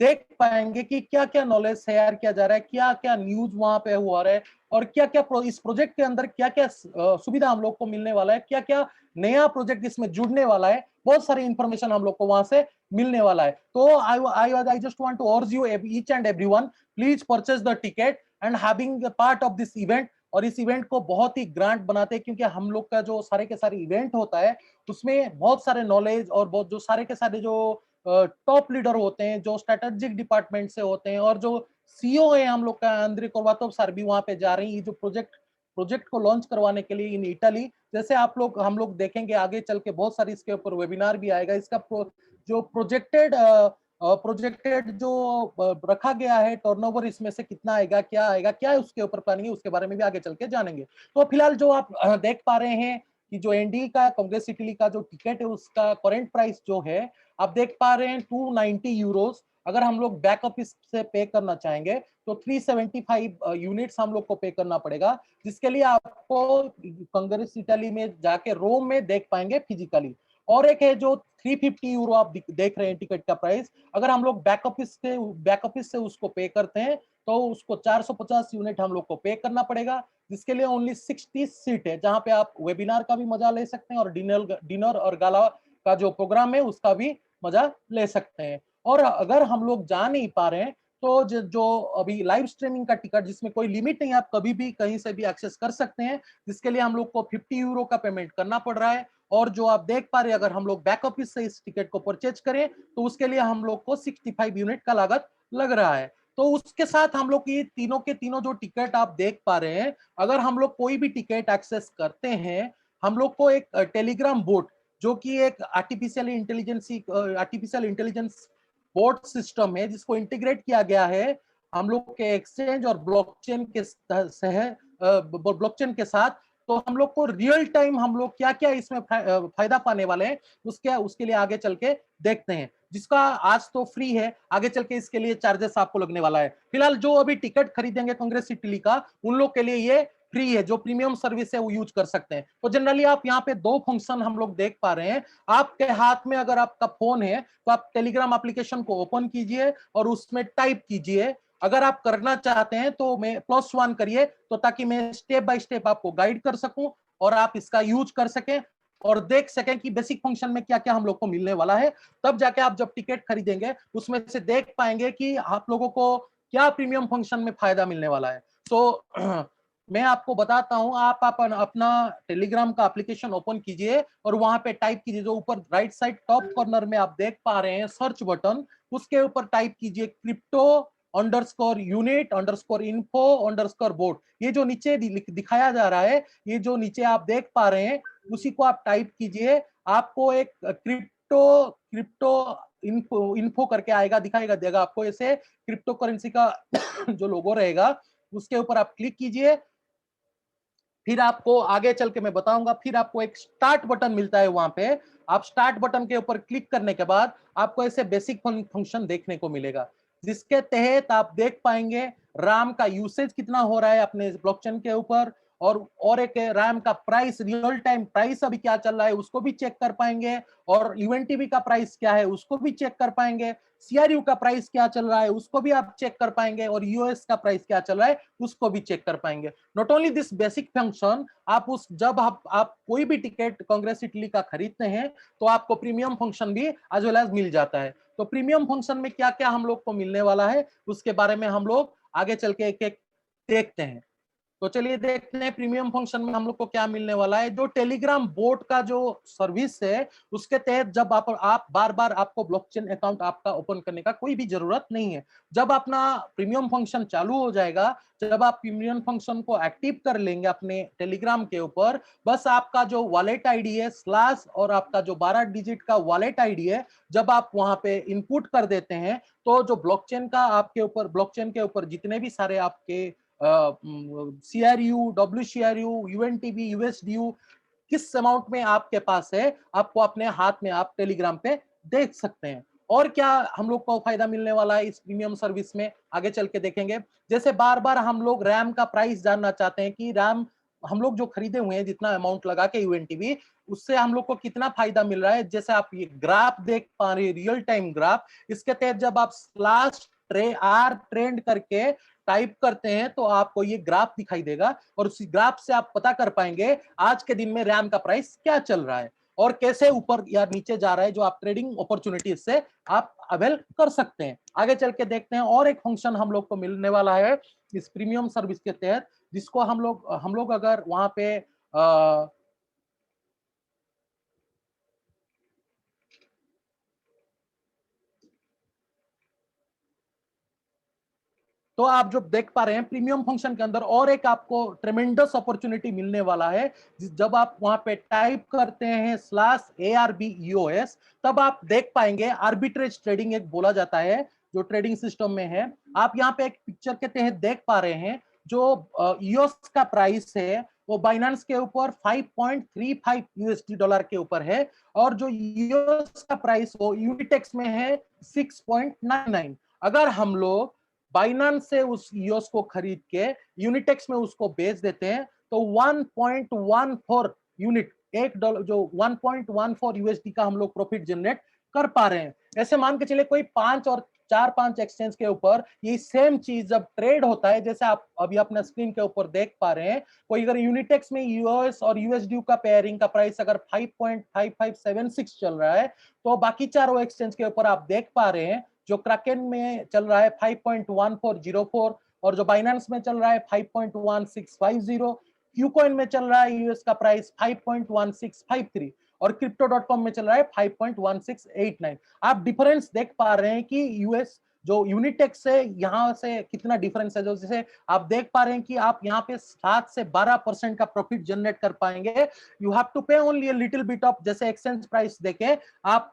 देख पाएंगे कि क्या क्या नॉलेज शेयर किया जा रहा है, क्या क्या न्यूज वहां पे हुआ रहा है, और क्या क्या इस प्रोजेक्ट के अंदर क्या क्या सुविधा हम लोग को मिलने वाला है, क्या क्या नया प्रोजेक्ट इसमें जुड़ने वाला है। बहुत सारी इंफॉर्मेशन हम लोग को वहां से मिलने वाला है। तो I just want to urge you each and everyone, please purchase the ticket and having part of this event. और इस इवेंट को बहुत ही ग्रांट बनाते हैं, क्योंकि हम लोग का जो सारे के सारे इवेंट होता है उसमें बहुत सारे नॉलेज और बहुत जो सारे के सारे जो टॉप लीडर होते हैं, जो स्ट्रेटेजिक डिपार्टमेंट से होते हैं, और जो सीईओ है हम लोग का अंद्रे कोर्बातोव सर भी वहां पे जा रही है जो प्रोजेक्ट को लॉन्च करवाने के लिए इन इटली। जैसे हम लोग देखेंगे आगे चल के बहुत सारी इसके ऊपर वेबिनार भी आएगा। इसका जो प्रोजेक्टेड जो रखा गया है टर्नओवर, इसमें से कितना आएगा, क्या उसके ऊपर प्लानिंग है, उसके बारे में भी आगे चल के जानेंगे। तो फिलहाल जो आप देख पा रहे हैं कि जो एनडी का कांग्रेस इटली का जो टिकट है उसका करंट प्राइस जो है आप देख पा रहे हैं 290 यूरोस। अगर हम लोग बैक ऑफिस से पे करना चाहेंगे तो 375 यूनिट्स हम लोग को पे करना पड़ेगा, जिसके लिए आपको कांग्रेस इटली में जाके रोम में देख पाएंगे फिजिकली। और एक है जो 350 यूरो आप देख रहे हैं टिकट का प्राइस, अगर हम लोग बैक ऑफिस से उसको पे करते हैं तो उसको 450 यूनिट हम लोग को पे करना पड़ेगा, जिसके लिए ओनली 60 सीट है, जहां पे आप वेबिनार का भी मजा ले सकते हैं और डिनर और गाला का जो प्रोग्राम है उसका भी मजा ले सकते हैं। और अगर हम लोग जा नहीं पा रहे हैं तो जो अभी लाइव स्ट्रीमिंग का टिकट, जिसमें कोई लिमिट नहीं, आप कभी भी कहीं से भी एक्सेस कर सकते हैं, जिसके लिए हम लोग को 50 यूरो का पेमेंट करना पड़ रहा है। और जो आप देख पा रहे हैं, अगर हम लोग बैक ऑफिस से इस टिकट को परचेज करें तो उसके लिए हम लोग को 65 यूनिट का लागत लग रहा है। तो उसके साथ हम लोग ये तीनों के तीनों जो टिकट आप देख पा रहे हैं, अगर हम लोग कोई भी टिकट एक्सेस करते हैं, हम लोग को एक टेलीग्राम बोट, जो कि एक आर्टिफिशियल इंटेलिजेंस बोट सिस्टम है, जिसको इंटीग्रेट किया गया है हम लोग के एक्सचेंज और ब्लॉकचेन के साथ। तो हम लोग को रियल टाइम हम लोग क्या क्या इसमें फायदा पाने वाले हैं उसके लिए आगे चल के देखते हैं, जिसका आज तो फ्री है, आगे चल के इसके लिए चार्जेस आपको लगने वाला है। फिलहाल जो अभी टिकट खरीदेंगे कांग्रेस इटली का, उन लोग के लिए ये फ्री है, जो प्रीमियम सर्विस है वो यूज कर सकते हैं। तो जनरली आप यहाँ पे 2 फंक्शन हम लोग देख पा रहे हैं। आपके हाथ में अगर आपका फोन है तो आप टेलीग्राम एप्लीकेशन को ओपन कीजिए और उसमें टाइप कीजिए। अगर आप करना चाहते हैं तो मैं +1 करिए, तो ताकि मैं स्टेप बाय स्टेप आपको गाइड कर सकूं और आप इसका यूज कर सकें और देख सकें कि बेसिक फंक्शन में क्या क्या हम लोग को मिलने वाला है। तब जाके आप जब टिकट खरीदेंगे उसमें से देख पाएंगे कि आप लोगों को क्या प्रीमियम फंक्शन में फायदा मिलने वाला है। तो मैं आपको बताता हूं, आप अपना टेलीग्राम का एप्लीकेशन ओपन कीजिए और वहां पे टाइप कीजिए, जो ऊपर राइट साइड टॉप कॉर्नर में आप देख पा रहे हैं सर्च बटन, उसके ऊपर टाइप कीजिए crypto underscore unit underscore info underscore board. ये जो नीचे दिखाया जा रहा है, ये जो नीचे आप देख पा रहे हैं, उसी को आप टाइप कीजिए, आपको एक क्रिप्टो क्रिप्टो इन्फो करके आएगा, दिखाएगा देगा आपको ऐसे क्रिप्टो करेंसी का जो लोगो रहेगा, उसके ऊपर आप क्लिक कीजिए। फिर आपको आगे चल के मैं बताऊंगा, फिर आपको एक स्टार्ट बटन मिलता है वहां पे। आप स्टार्ट बटन के ऊपर क्लिक करने के बाद आपको ऐसे बेसिक फंक्शन देखने को मिलेगा, जिसके तहत आप देख पाएंगे RAM का यूसेज कितना हो रहा है अपने ब्लॉकचेन के ऊपर, और एक RAM का प्राइस, रियल टाइम प्राइस अभी क्या चल रहा है उसको भी चेक कर पाएंगे, और यूएनटीबी का प्राइस क्या है उसको भी चेक कर पाएंगे, सीआरयू का प्राइस क्या चल रहा है उसको भी आप चेक कर पाएंगे, और यूएस का प्राइस क्या चल रहा है उसको भी चेक कर पाएंगे। Not only this basic function, आप जब आप कोई भी टिकट कांग्रेस इटली का खरीदते हैं तो आपको प्रीमियम फंक्शन भी एज वेल एज मिल जाता है। तो प्रीमियम फंक्शन में क्या क्या हम लोग को मिलने वाला है उसके बारे में हम लोग आगे चल के एक एक देखते हैं। तो चलिए देखते हैं प्रीमियम फंक्शन में हम लोग को क्या मिलने वाला है। जो टेलीग्राम बोट का जो सर्विस है, उसके तहत जब आप बार बार आपको ब्लॉकचेन अकाउंट आपका ओपन करने का कोई भी जरूरत नहीं है। जब अपना प्रीमियम फंक्शन चालू हो जाएगा, जब आप प्रीमियम फंक्शन को एक्टिव कर लेंगे अपने टेलीग्राम के ऊपर, बस आपका जो वॉलेट आईडी है स्लैश और आपका जो 12 डिजिट का वॉलेट आईडी है, जब आप वहां पे इनपुट कर देते हैं, तो जो ब्लॉकचेन का आपके ऊपर, ब्लॉकचेन के ऊपर जितने भी सारे आपके सीआरयू, डब्ल्यूसीआरयू, यूएनटीबी, यूएसडीयू किस अमाउंट में आपके पास है, आपको अपने हाथ में आप टेलीग्राम पे देख सकते हैं। और क्या हम लोग को फायदा मिलने वाला है इस प्रीमियम सर्विस में, आगे चल के देखेंगे। जैसे बार बार हम लोग रैम का प्राइस जानना चाहते हैं कि रैम हम लोग जो खरीदे हुए हैं जितना अमाउंट लगा के यूएनटीबी, उससे हम लोग को कितना फायदा मिल रहा है। जैसे आप ये ग्राफ देख पा रहे हैं, रियल टाइम ग्राफ, इसके तहत जब आप स्लैश आर ट्रेंड करके टाइप करते हैं तो आपको ये ग्राफ दिखाई देगा, और उसी ग्राफ से आप पता कर पाएंगे आज के दिन में रैम का प्राइस क्या चल रहा है और कैसे ऊपर या नीचे जा रहा है, जो आप ट्रेडिंग अपॉर्चुनिटी से आप अवेल कर सकते हैं। आगे चल के देखते हैं और एक फंक्शन हम लोग को मिलने वाला है इस प्रीमियम सर्विस के तहत, जिसको हम लोग अगर वहां पे तो आप जो देख पा रहे हैं प्रीमियम फंक्शन के अंदर और एक आपको ट्रेमेंडस अपॉर्चुनिटी मिलने वाला है। जब आप वहां पे टाइप करते हैं /ARBEOS, तब आप देख पाएंगे आर्बिट्रेज ट्रेडिंग एक बोला जाता है जो ट्रेडिंग सिस्टम में है। आप यहाँ पे एक पिक्चर के तहत देख पा रहे हैं जो ईओस का प्राइस है वो बाइनेंस के ऊपर 5.35 यूएसडी डॉलर के ऊपर है, और जो ईओस का प्राइस वो यूनिटेक्स में है 6.99। अगर हम लोग बाइनेंस से उस ईओस को खरीद के यूनिटेक्स में उसको बेच देते हैं तो 1.14 यूनिट, $1 जो 1.14 यूएसडी का हम लोग प्रॉफिट जनरेट कर पा रहे हैं। ऐसे मान के चले कोई 4-5 एक्सचेंज के ऊपर ये सेम चीज जब ट्रेड होता है, जैसे आप अभी अपने स्क्रीन के ऊपर देख पा रहे हैं, कोई अगर यूनिटेक्स में यूएस और यूएसडी का पेयरिंग का प्राइस अगर 5.5576 चल रहा है, तो बाकी चारों एक्सचेंज के ऊपर आप देख पा रहे हैं जो क्राकेन में चल रहा है 5.1404, और जो बाइनेंस में चल रहा है 5.1650, क्यूकॉइन में चल रहा है यूएस का प्राइस 5.1653, और crypto.com में चल रहा है 5.1689। आप डिफरेंस देख पा रहे हैं कि यूएस जो यूनिटेक्स से यहाँ से कितना डिफरेंस है। जो जैसे आप देख पा रहे हैं कि आप यहाँ पे 7 से 12% का प्रॉफिट जनरेट कर पाएंगे। यू हैव टू पे only a little bit of, जैसे एक्सचेंज प्राइस देके आप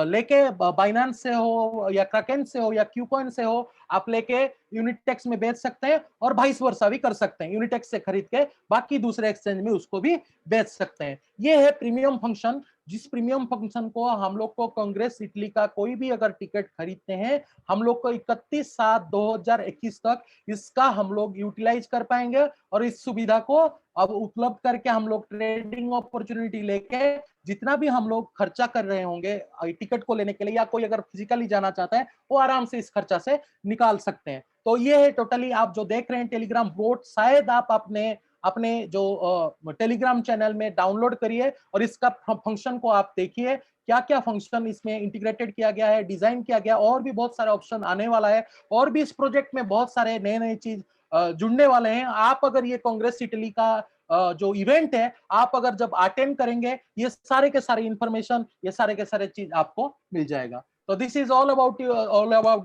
लेके बाइनेंस से हो या क्राकेन से हो या क्यूकॉइन से हो, आप लेके यूनिटेक्स में बेच सकते हैं, और वाइस वर्सा भी कर सकते हैं, यूनिटेक्स से खरीद के बाकी दूसरे एक्सचेंज में उसको भी बेच सकते हैं। ये है प्रीमियम फंक्शन, जिस प्रीमियम फंक्शन को हम लोग को कांग्रेस इटली का कोई भी अगर टिकट खरीदते हैं, हम लोग को 31/7/2021 तक इसका हम लोग यूटिलाइज कर पाएंगे, और इस सुविधा को अब उपलब्ध करके हम लोग ट्रेडिंग अपॉर्चुनिटी लेके जितना भी हम लोग खर्चा कर रहे होंगे टिकट को लेने के लिए, या कोई अगर फिजिकली जाना चाहता है वो आराम से इस खर्चा से निकाल सकते हैं। तो ये है टोटली आप जो देख रहे हैं टेलीग्राम बोट, शायद आप अपने जो टेलीग्राम चैनल में डाउनलोड करिए और इसका फंक्शन को आप देखिए, क्या क्या फंक्शन इसमें इंटीग्रेटेड किया गया है, डिजाइन किया गया, और भी बहुत सारे ऑप्शन आने वाला है, और भी इस प्रोजेक्ट में बहुत सारे नए नए चीज जुड़ने वाले हैं। आप अगर ये कांग्रेस इटली का जो इवेंट है आप अगर जब अटेंड करेंगे, ये सारे के सारे इंफॉर्मेशन, ये सारे के सारे चीज आपको मिल जाएगा। तो this is all about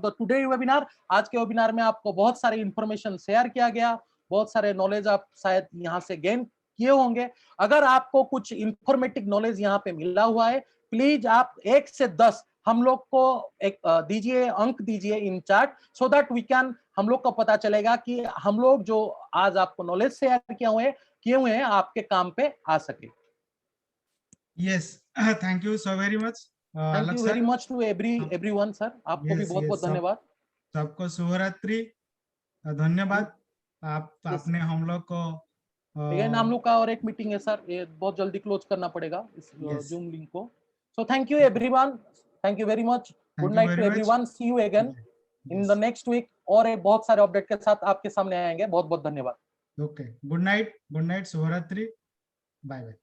the today webinar. आज के वेबिनार में आपको बहुत सारे इंफॉर्मेशन शेयर किया गया, बहुत सारे नॉलेज आप शायद यहाँ से गेन किए होंगे। अगर आपको कुछ इंफॉर्मेटिव नॉलेज यहाँ पे मिला हुआ है, प्लीज आप 1 से 10 हम लोग को एक दीजिए, अंक दीजिए in chat, so that we can, हम लोग को पता चलेगा कि हम लोग जो आज आपको नॉलेज शेयर किए हुए हैं आपके काम पे आ सके। Yes, thank you so very much. Thank you very much to everyone sir, आपको भी बहुत बहुत धन्यवाद। सबको शुभरात्रि, धन्यवाद। आपने हम लोग को अगेन हम लोग का और एक मीटिंग है सर, ये बहुत जल्दी क्लोज करना पड़ेगा इस जूम लिंक को। So thank you everyone, thank you very much, good night to everyone, see you again in the next week, और एक बहुत सारे अपडेट के साथ आपके सामने आएंगे। बहुत बहुत धन्यवाद। ओके, गुड नाइट, शुभरात्रि, बाय बाय।